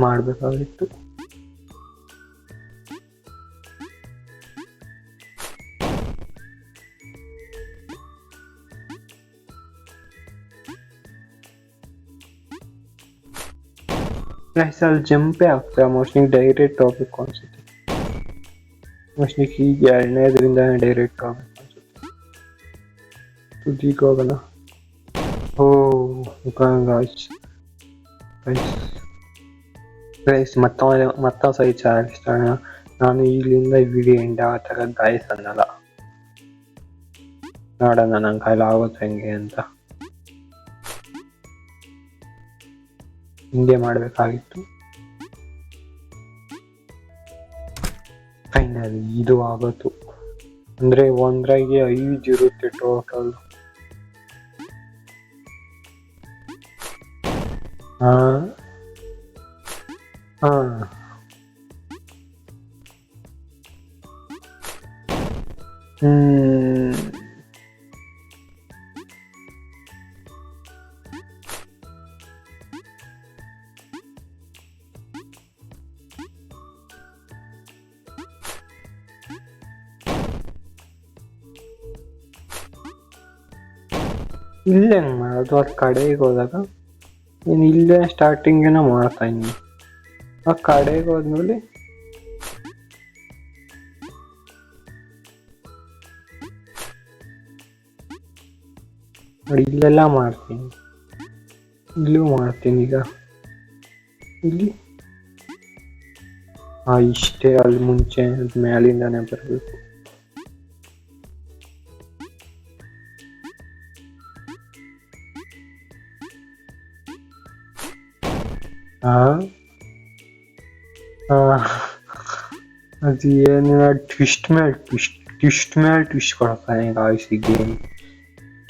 ಮಾಡಬೇಕಾಗಿತ್ತು. ಗೈಸ್ ಅಲ್ಲಿ ಜಂಪೇ ಆಗ್ತಾ ಮೋಸ್ಟ್ಲಿ ಡೈರೆಕ್ಟ್ ಹೋಗ್ಬೇಕು ಅನ್ಸುತ್ತೆ. ಮೋಸ್ಟ್ಲಿ ಹೀಗೆ ಎರಡನೇದ್ರಿಂದ ಡೈರೆಕ್ಟ್ ಹೋಗ್ಬೇಕು ಅನ್ಸುತ್ತೆ. ತುದಿಗೆ ಹೋಗೋಣ. ಓ ಗಾಯ್ಸ್ ಗೈಸ್ ಮತ್ತೊಂದು ಸರಿ ಚಾಲೆಂಜ್ ತಗೋಣ. ನಾನು ಇಲ್ಲಿಂದ ವಿಡಿಯೋ ಎಂಡ್ ಆಗತ್ತಾಗ ಗಾಯ್ಸ್ ಅನ್ನಲ್ಲ. ನೋಡೋಣ ನನ್ನ ಕೈಲಿ ಆಗುತ್ತೆ ಹೆಂಗೆ ಅಂತ. ಹಿಂಗೆ ಮಾಡಬೇಕಾಗಿತ್ತು. ಫೈನಲ್ ಇದು ಆಗೋತು. ಅಂದ್ರೆ ಒಂದ್ರಾಗೆ 5 ಇರುತ್ತೆ ಟೋಟಲ್. ಹಾ ಹಾ ಇಲ್ಲೇ ಮಾಡೋದು. ಅದು ಕಡೆಗೆ ಹೋದಾಗ ನೀನು ಇಲ್ಲೇ ಸ್ಟಾರ್ಟಿಂಗೇನ ಮಾಡ್ತಾ ಇದ್ದೀನಿ. ಆ ಕಡೆಗೆ ಹೋದ್ಮೇಲೆ ನೋಡಿ ಇಲ್ಲೆಲ್ಲ ಮಾಡ್ತೀನಿ. ಇಲ್ಲೂ ಮಾಡ್ತೀನಿ. ಈಗ ಇಲ್ಲಿ ಇಷ್ಟೇ. ಅಲ್ಲಿ ಮುಂಚೆ ಅದು ಮ್ಯಾಲಿಂದಾನೆ ಬರಬೇಕು. ಅದು ಏನು ಟ್ವಿಸ್ಟ್ ಮೇಲೆ ಟ್ವಿಸ್ಟ್ ಕೊಡ್ತಾನೆ ಗಾಯ್ಸ್ ಈ ಗೇಮ್.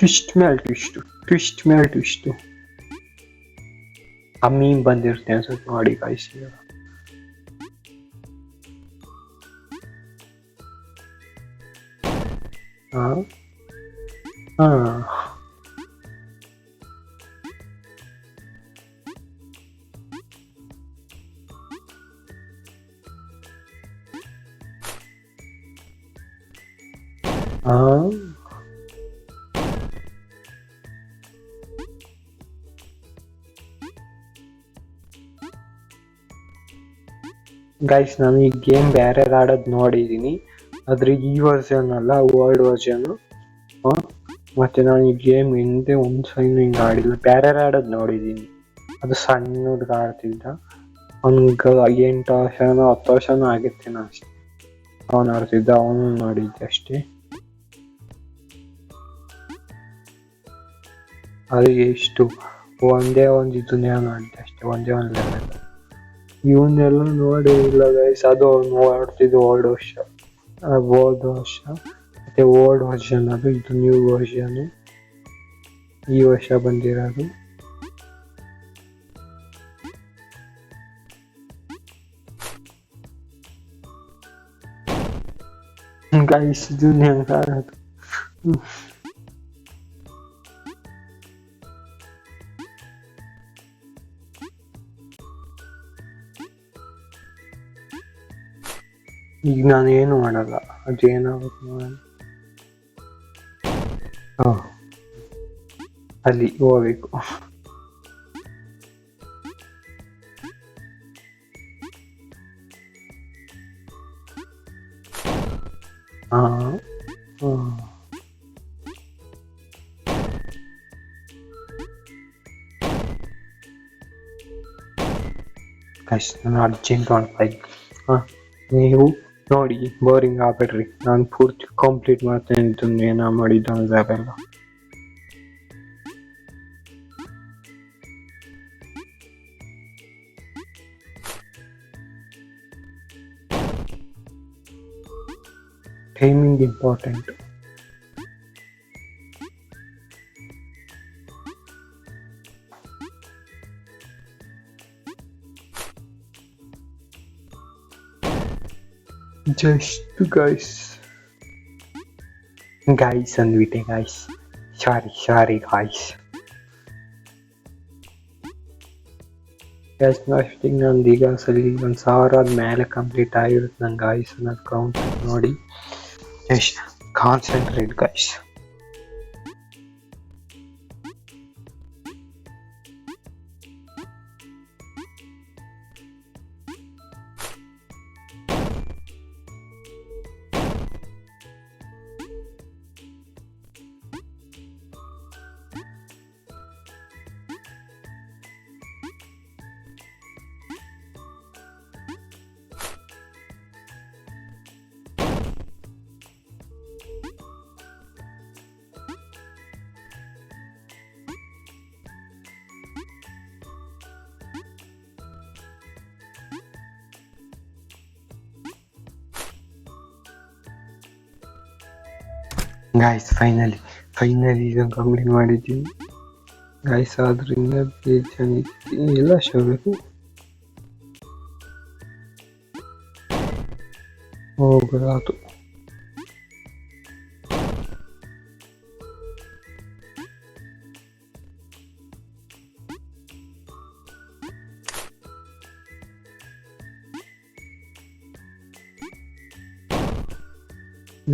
ಟ್ವಿಸ್ಟ್ ಮೇಲೆ ಟ್ವಿಸ್ಟ್. ಆ ಮೀಮ್ ಬಂದಿರುತ್ತೆ ಅನ್ಸುತ್ತೆ ನೋಡಿ ಗಾಯ್ಸ್. ಗೈಸ್ ನಾನು ಈ ಗೇಮ್ ಬೇರೆ ಆಡೋದು ನೋಡಿದ್ದೀನಿ. ಆದ್ರೆ ಈ ವರ್ಷನ್ ಅಲ್ಲ, ಓಲ್ಡ್ ವರ್ಷನ್. ಮತ್ತೆ ನಾನು ಈ ಗೇಮ್ ಹಿಂದೆ ಒಂದ್ಸಲ ಹಿಂಗೆ ಆಡಿಲ್ಲ. ಬೇರೆ ಆಡೋದು ನೋಡಿದ್ದೀನಿ. ಅದು ಸಣ್ಣ ಹುಡುಗ ಆಡ್ತಿದ್ದ. ಅವ್ನಿಗೆ 8 ವರ್ಷನೋ 10 ವರ್ಷನೋ ಆಗಿರ್ತೇನೆ ಅಷ್ಟೇ. ಅವನು ಆಡ್ತಿದ್ದ, ಅವನು ನೋಡಿದ್ದೆ ಅಷ್ಟೇ. ಅದು ಎಷ್ಟು ಒಂದೇ ಒಂದು ಇದನ್ನೇ ನೋಡಿದ್ದೆ ಅಷ್ಟೇ. ಒಂದೇ ಒಂದು ಲೆವೆಲ್. ಇವನ್ನೆಲ್ಲ ನೋಡಿ ಇಲ್ಲ ಗೈಸ್. ಅದು ಅವ್ನು ಆಡ್ತಿದ್ದು ಓಲ್ಡ್ ವರ್ಷ. ಮತ್ತೆ ಓಲ್ಡ್ ವರ್ಷನ್. ಅದು ಇದು ನ್ಯೂ ವರ್ಷನ್. ಈ ವರ್ಷ ಬಂದಿರೋದು. ಗೈಸ್ ಇದು ಹೆಂಗಾಡೋದು. ಈಗ ನಾನು ಏನು ಮಾಡಲ್ಲ. ಅದೇನಾಗುತ್ತೆ ನೋಡೋಣ. ಅಲ್ಲಿ ಹೋಗ್ಬೇಕು. ನಾನು ಅರ್ಜೆಂಟ್ ಮಾಡ್ತಾ. ನೀವು ನೋಡಿ ಬೋರಿಂಗ್ ಆಗ್ಬೇಡ್ರಿ. ನಾನು ಪೂರ್ತಿ ಕಂಪ್ಲೀಟ್ ಮಾಡ್ತೇನೆ. ಇದನ್ನ ಏನೋ ಮಾಡಿದ್ದು ಅವೆಲ್ಲ. Timing important. Just guys ಅಂದ್ಬಿಟ್ಟೆ guys. Sorry guys. ಅಷ್ಟಿಗೆ ನಂದು ಈಗ ಸರಿ 1000 ಮೇಲೆ ಕಂಪ್ಲೀಟ್ ಆಗಿರುತ್ತೆ ನಂಗೆ ಗಾಯ್ಸ್ ಅನ್ನೋದು ಕೌಂಟ್ ನೋಡಿ. Just concentrate guys. Guys finally ಇದನ್ನು ಕಂಪ್ಲೀಟ್ ಮಾಡಿದ್ದೀವಿ ಗಾಯ್ಸ್. ಆದ್ರಿಂದ ಬೇಜಾನಿತ್ತು ಎಲ್ಲ ಶೋಬೇಕು ಹೋಗೋದಾತು.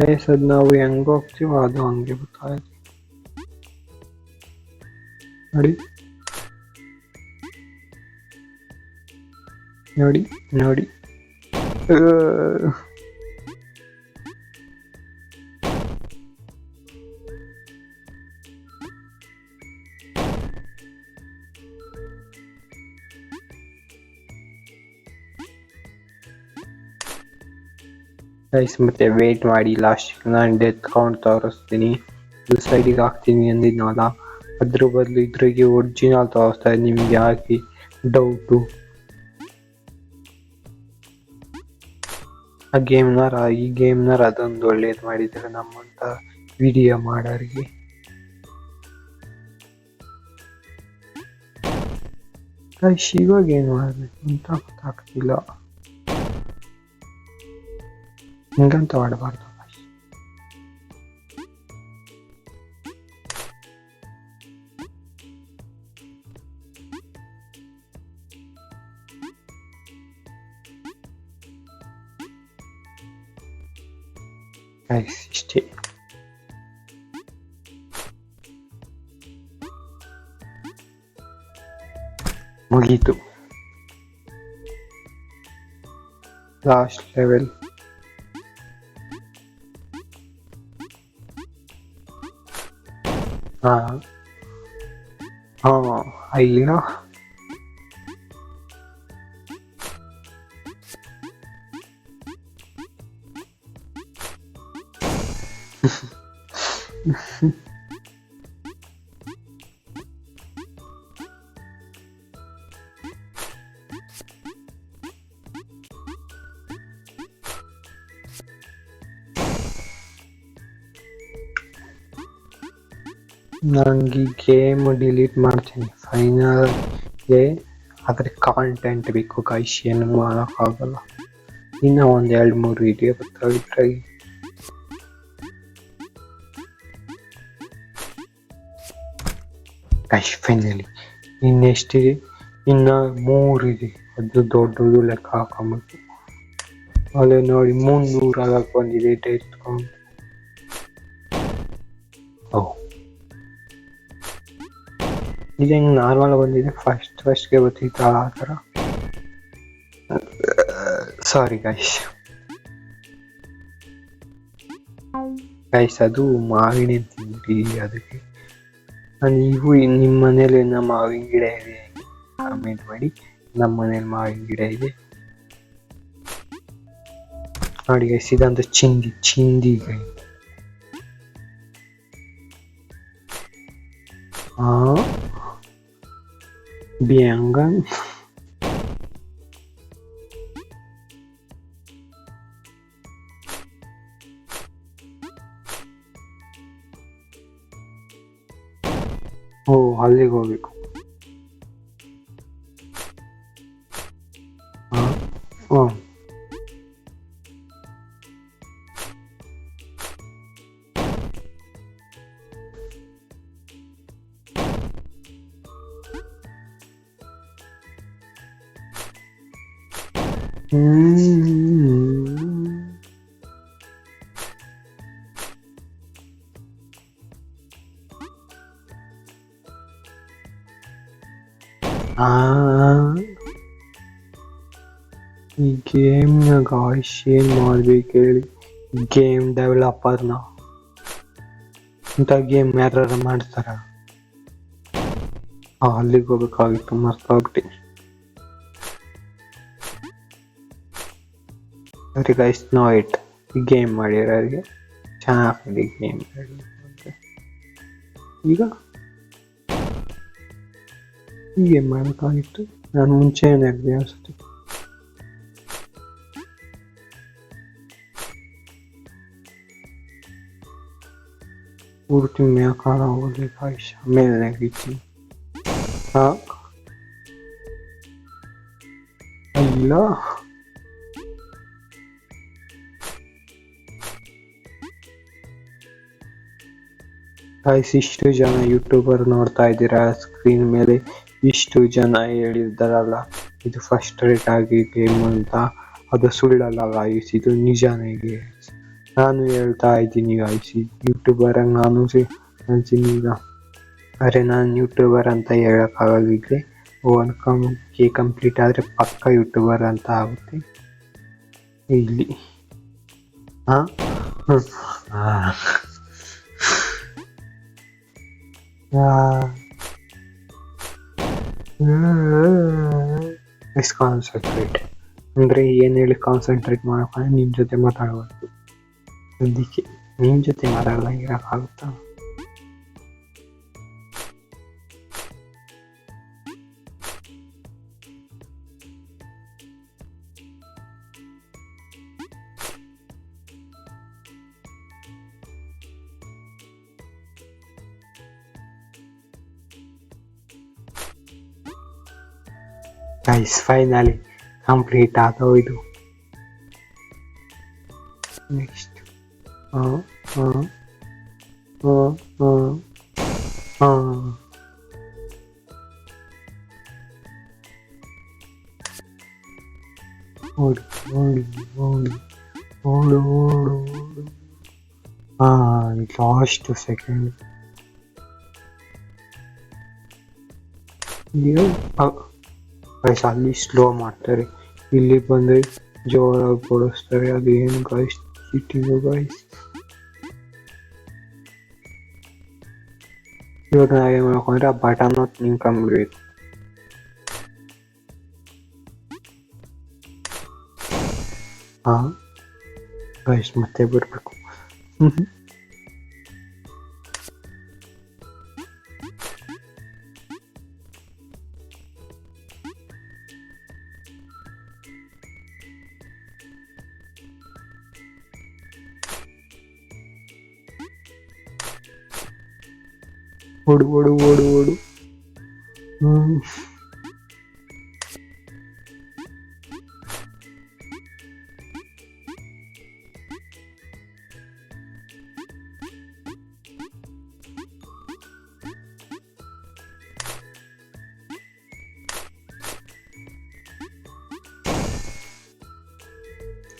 ಗೈಸ್ ಅದು ನಾವು ಹೆಂಗ್ ಹೋಗ್ತೀವೋ ಅದು ಹಂಗೆ ಗೊತ್ತಾಯ್ತು ನೋಡಿ ನೋಡಿ ನೋಡಿ. ಗೈಸ್ ಮತ್ತೆ ವೇಟ್ ಮಾಡಿ, ಲಾಸ್ಟ್ ನಾನು ಡೆತ್ ಕೌಂಟ್ ತೋರಿಸ್ತೀನಿ. ಇದು ಸೈಡಿಗೆ ಹಾಕ್ತೀನಿ ಅಂದಿದ್ನಲ್ಲ, ಅದ್ರ ಬದಲು ಇದ್ರಿಗೆ ಒರಿಜಿನಲ್ ತೋರಿಸ್ತಾ ಇದೆ. ನಿಮ್ಗೆ ಯಾಕೆ ಡೌಟು? ಆ ಈ ಗೇಮ್ನಾರ ಅದೊಂದು ಒಳ್ಳೇದು ಮಾಡಿದ್ದಾರೆ ನಮ್ಮಂತ ವಿಡಿಯೋ ಮಾಡೋರಿಗೆ. ಗೈಸ್ ಇವಾಗ ಏನು ಮಾಡಬೇಕು ಅಂತ ಗೊತ್ತಾಗ್ತಿಲ್ಲ. ಹಿಂಗಂತ ಆಡಬಾರ್ದು. ಇಷ್ಟೇ. ಮುಗೀತು. Last level. ಅಯ್ಯೋ ನನಗೆ ಗೇಮ್ ಡಿಲೀಟ್ ಮಾಡ್ತೀನಿ ಫೈನಲ್ಗೆ. ಆದರೆ ಕಾಂಟೆಂಟ್ ಬೇಕು ಗೈಸ್, ಏನು ಮಾಡೋಕ್ಕಾಗಲ್ಲ. ಇನ್ನೂ ಒಂದು 2-3 ವಿಡಿಯೋ ಬರ್ತಾಯಿದ್ರೆ ಗೈಸ್ ಫೈನಲಿ. ಇನ್ನೆಷ್ಟಿದೆ? ಇನ್ನು 3 ಇದೆ. ಅದು ದೊಡ್ಡದು ಲೆಕ್ಕ ಹಾಕೊಂಬಿಟ್ಟು ಅಲ್ಲೇ ನೋಡಿ 300 ಆಗಕ್ಕೆ ಬಂದಿದೆ ಡೆತ್ ಕೌಂಟ್. ಇದು ಹೆಂಗೆ ನಾರ್ಮಲ್ ಬಂದಿದೆ, ಫಸ್ಟ್ಗೆ ಗೊತ್ತಿತ್ತು ಆ ಥರ. Sorry guys. ಅದು ಮಾವಿನ ತಿಂದ್ರಿ, ಅದಕ್ಕೆ ನೀವು ನಿಮ್ಮ ಮನೇಲಿ ಮಾವಿನ ಗಿಡ ಇದೆ ಕಮೆಂಟ್ ಮಾಡಿ. ನಮ್ಮ ಮನೇಲಿ ಮಾವಿನ ಗಿಡ ಇದೆ ನೋಡಿ ಗೈಸ್. ಇದಂತ ಚಿಂದಿ ಗೈ. Biangan ಅಲ್ಲಿಗೆ ಹೋಗ್ಬೇಕು. ಈ ಗೇಮ್ನಾಗ ಏನ್ ಮಾಡ್ಬೇಕು ಹೇಳಿ? ಗೇಮ್ ಡೆವಲಪರ್ನ ಇಂಥ ಗೇಮ್ ಯಾರು ಮಾಡ್ತಾರ? ಅಲ್ಲಿಗೆ ಹೋಗ್ಬೇಕಾಗಿತ್ತು, ಮರ್ತೋಗ್ಬಿಟ್ಟು. ಸರಿ ಗೈಸ್, ನೋ ಇಟ್. ಗೇಮ್ ಮಾಡಿರೋರಿಗೆ ಚೆನ್ನಾಗಿದೆ ಗೇಮ್. ಈಗ ಹೀಗೆ ಮಾಡೋಕ್ಕಾಗಿತ್ತು. ನಾನು ಮುಂಚೆ ಏನಾಗಿದೆ ಅನಿಸುತ್ತೆ. Ultimia kanavoli guys, melne gitsin. Tak. ಅಲ್ಲ ಗೈಸ್, ಇಷ್ಟು ಜನ ಯೂಟ್ಯೂಬರ್ ನೋಡ್ತಾ ಇದ್ದೀರಾ ಸ್ಕ್ರೀನ್ ಮೇಲೆ. ಇಷ್ಟು ಜನ ಹೇಳಿದ್ದಾರಲ್ಲ ಇದು ಫಸ್ಟ್ ರೇಟ್ ಆಗಿ ಗೇಮ್ ಅಂತ, ಅದು ಸುಳ್ಳಲ್ಲ ಗಾಯ್ಸ್, ಇದು ನಿಜಾನೇ ಗೈಸ್. ನಾನು ಹೇಳ್ತಾ ಇದ್ದೀನಿ ಗಾಯ್ಸ್, ಯೂಟ್ಯೂಬರ್ ನಾನು ಅಂತೀನಿ ಈಗ. ಅರೆ ನಾನು ಯೂಟ್ಯೂಬರ್ ಅಂತ ಹೇಳಕ್ಕಾಗದಿದ್ರೆ ಕೆ ಕಂಪ್ಲೀಟ್ ಆದರೆ ಪಕ್ಕ ಯೂಟ್ಯೂಬರ್ ಅಂತ ಆಗುತ್ತೆ ಇಲ್ಲಿ. ಕಾನ್ಸಂಟ್ರೇಟ್ ಅಂದರೆ ಏನು ಹೇಳಿ ಕಾನ್ಸಂಟ್ರೇಟ್ ಮಾಡ್ಕೊಂಡು ನಿನ್ನ ಜೊತೆ ಮಾತಾಡಬಾರ್ದು. ಅದಕ್ಕೆ ನಿನ್ನ ಜೊತೆ ಮಾತಾಡ್ದಂಗೆ ಇರೋಕ್ಕಾಗುತ್ತಾ? ಗೈಸ್ ಫೈನಲಿ ಕಂಪ್ಲೀಟ್ ಆಗೋಯ್ತು. ನೆಕ್ಸ್ಟ್ ಓಡಿ ಓಡಿ ಓಡಿ ಓಡು ಓಡು ಓಡು. Last second. ಗೈಸ್ ಅಲ್ಲಿ ಸ್ಲೋ ಮಾಡ್ತಾರೆ, ಇಲ್ಲಿ ಬಂದರೆ ಜೋರಾಗಿ ಕೊಡಿಸ್ತಾರೆ. ಅದೇನು ಗೈಸ್ ಚೀಟಿಂಗು ಗೈಸ್. ಇವಾಗ ನಾವೇನು ಮಾಡ್ಕೊಂಡ್ರೆ ಆ ಬಟನ್ ನಿಂತ್ಕೊಂಡ್ಬಿಡ್ಬೇಕು. ಗೈಸ್ ಮತ್ತೆ ಬರಬೇಕು. ಓಡು ಓಡು ಓಡು ಓಡು.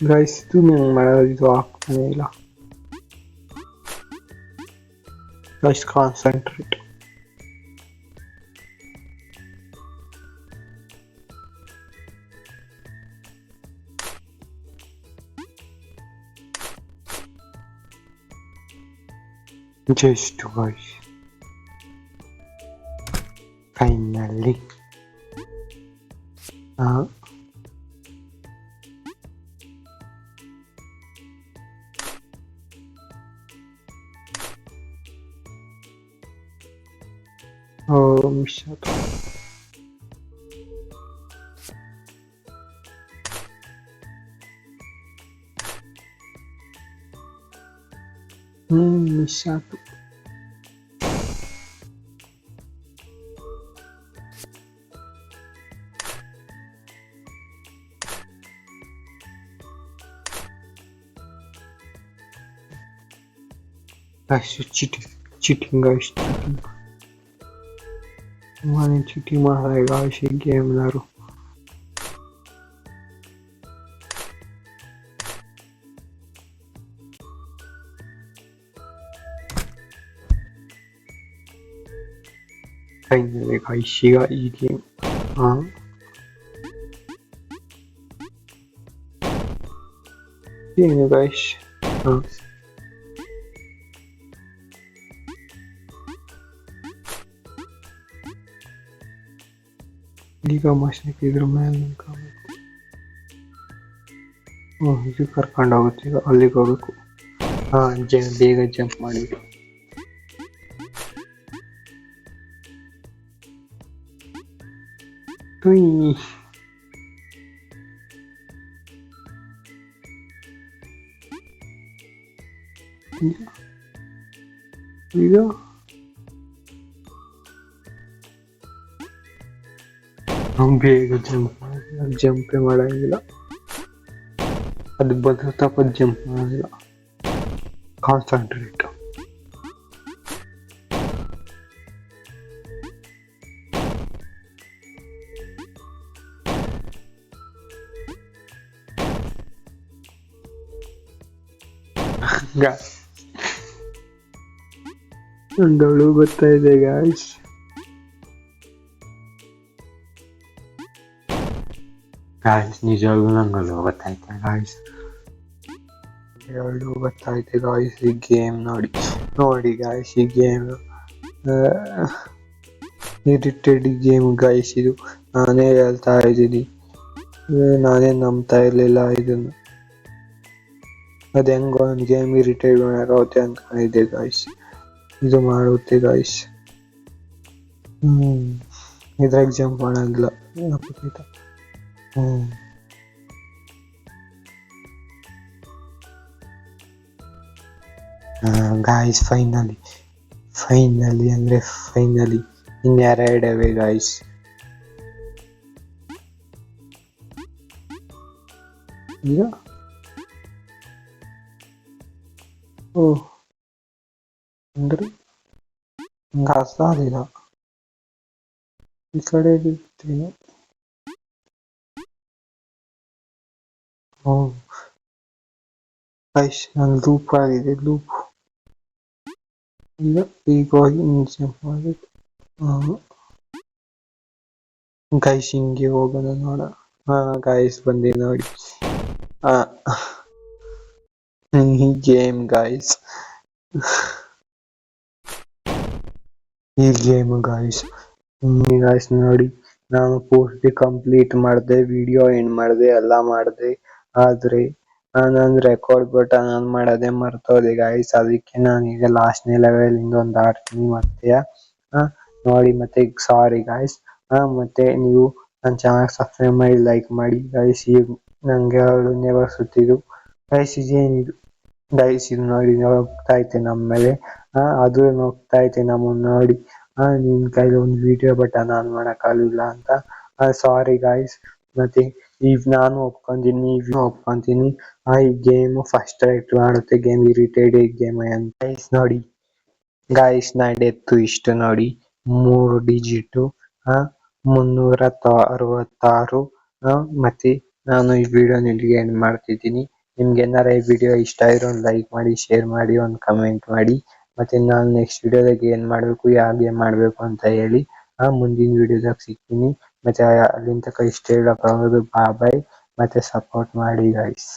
ಗೈಸ್ ಇದು ನಂಗೆ ಮಾಡೋದು ಆಗ್ತಾನೆ ಇಲ್ಲ. Guys concentrate. Just guys, finally. Miss out. Miss out. Guys, cheating guys, cheating. Mana cheating ಮಾಡ್ತಾರೆ guys ಈ ಗೇಮ್ ನಾರು. Finally guys ಈಗ ಈ ಗೇಮ್ ಏನು guys ಈಗ ಮಸ್ತ್ ಇದ್ರ ಮೇಲೆ ನಿಂತ್ಕೋಬೇಕು. ಇದು ಕರ್ಕೊಂಡು ಹೋಗುತ್ತೆ. ಈಗ ಅಲ್ಲಿಗೆ ಹೋಗ್ಬೇಕು. ಬೇಗ ಜಂಪ್ ಮಾಡಿ. ಇದು ಬೇಗ ಜಂಪೇ ಮಾಡಂಗಿಲ್ಲ, ಅದು ಬದಲು ಜಂಪ್ ಮಾಡಂಗಿಲ್ಲ. ಕಾನ್ಸಂಟ್ರೇಟ್. ಡೊಳು ಬರ್ತಾ ಇದೆ ಗಾಯ್ಸ್. ನಿಜವಾಗ್ಲೂ ನಂಗಲ್ಲ ಗೊತ್ತಾಯ್ತಾ ಗಾಯ್ಸ್, ಎರಡು ಗೊತ್ತಾಯ್ತೆ ಗಾಯ್ಸ್. ಈ ಗೇಮ್ ನೋಡಿ ಗಾಯ್ಸ್, ಈ ಗೇಮ್ ಇರಿಟೇಡ್ ಗೇಮ್ ಗಾಯ್ಸ್. ಇದು ನಾನೇ ಹೇಳ್ತಾ ಇದ್ದೀನಿ, ನಾನೇ ನಂಬ್ತಾ ಇರ್ಲಿಲ್ಲ ಇದನ್ನು. ಅದು ಹೆಂಗೋ ಒಂದು ಗೇಮ್ ಇರಿಟೇಟ್ ಮಾಡಾಗುತ್ತೆ ಅನ್ಕೊಂಡಿದ್ದೆ ಗಾಯ್ಸ್, ಇದು ಮಾಡುತ್ತೆ ಗಾಯ್ಸ್. ಇದ್ರಾಗ ಜಂಪ್ ಮಾಡಂಗಿಲ್ಲ. ಗಾಯ್ಸ್ ಫೈನಲಿ ಅಂದ್ರೆ ಫೈನಲಿ ಇನ್ನೆರಡವೇ ಗಾಯ್ಸ್. ಈಗ ಅಂದ್ರೆ ಸಾಲಿಲ್ಲ ಈ ಕಡೆ ಇರ್ತೀನಿ. ಗೈಸ್ ನನ್ನ ಲೂಪ್ ಆಗಿದೆ, ಲೂಪ್. ಈಗ ಹೋಗಿ ಜಂಪ್ ಮಾಡಬೇಕು ಗೈಸ್. ಹಿಂಗೆ ಹೋಗೋಣ ನೋಡ. ಗೈಸ್ ಬಂದಿ ನೋಡಿ ಈ ಗೇಮ್ ಗಾಯ್ಸ್, ಈ ಗೇಮ್ ಗಾಯ್ಸ್ ನೋಡಿ. ನಾನು ಪೋಸ್ಟ್ ಕಂಪ್ಲೀಟ್ ಮಾಡಿದೆ, ವಿಡಿಯೋ ಎಂಡ್ ಮಾಡಿದೆ, ಎಲ್ಲ ಮಾಡಿದೆ. ಆದ್ರೆ ನಾನು ರೆಕಾರ್ಡ್ ಬಟನ್ ಆನ್ ಮಾಡೋದೇ ಮರ್ತೋದೆ ಗಾಯ್ಸ್. ಅದಕ್ಕೆ ನಾನೀಗ ಲಾಸ್ಟ್ನೇ ಲೆವೆಲ್ ಇಂದ ಒಂದು ಆಡ್ತೀನಿ ಮತ್ತೆ. ನೋಡಿ ಮತ್ತೆ ಸಾರಿ ಗಾಯ್ಸ್. ಮತ್ತೆ ನೀವು ನನ್ನ ಚಾನಲ್ ಸಬ್ಸ್ಕ್ರೈಬ್ ಮಾಡಿ, ಲೈಕ್ ಮಾಡಿ ಗಾಯ್ಸ್. ಈಗ ನಂಗೆ ಸುತ್ತಿದ್ದು ಗಾಯ್ಸ್. ಇದೇನಿದು ಗಾಯ್ಸ್, ಇದು ನೋಡಿ ಹೋಗ್ತಾ ಐತೆ ನಮ್ಮ ಮೇಲೆ. ಅದು ಹೋಗ್ತಾ ಐತೆ ನಮ್ಮನ್ನ ನೋಡಿ. ನಿನ್ ಕೈಲಿ ಒಂದು ವಿಡಿಯೋ ಬಟನ್ ಆನ್ ಮಾಡಕ್ಕಾಗಲಿಲ್ಲ ಅಂತ ಸಾರಿ ಗಾಯ್ಸ್. ಮತ್ತೆ ಈಗ ನಾನು ಒಪ್ಕೊಂತೀನಿ, ಈ ಗೇಮ್ ಫಸ್ಟ್ ರೈಟ್ ಮಾಡುತ್ತೆ, ಗೇಮ್ ಇರಿಟೇಡ್ ಗೇಮ್ ಅಂತ ಗೈಸ್. ನೋಡಿ ಗಾಯ್ಸ್, ನಾ ಡೆತ್ತು ಇಷ್ಟು ನೋಡಿ, 3 ಡಿಜಿಟು 366. ಮತ್ತೆ ನಾನು ಈ ವಿಡಿಯೋನ ಇಲ್ಲಿಗೆ ಎಂಡ್ ಮಾಡ್ತಿದ್ದೀನಿ. ನಿಮ್ಗೆ ಏನಾರ ಈ ವಿಡಿಯೋ ಇಷ್ಟ ಆಗಿರೋ ಒಂದು ಲೈಕ್ ಮಾಡಿ, ಶೇರ್ ಮಾಡಿ, ಒಂದು ಕಮೆಂಟ್ ಮಾಡಿ. ಮತ್ತೆ ನಾನು ನೆಕ್ಸ್ಟ್ ವಿಡಿಯೋದಾಗ ಏನ್ ಮಾಡ್ಬೇಕು, ಯಾವ ಗೇಮ್ ಮಾಡ್ಬೇಕು ಅಂತ ಹೇಳಿ ಮುಂದಿನ ವಿಡಿಯೋದಾಗ ಸಿಗ್ತೀನಿ. ಮತ್ತೆ ಅಲ್ಲಿಂದ ಇಷ್ಟ ಹೇಳಕ್ಕಾಗೋದು ಬಾಯ್. ಮತ್ತೆ ಸಪೋರ್ಟ್ ಮಾಡಿ ಗೈಸ್.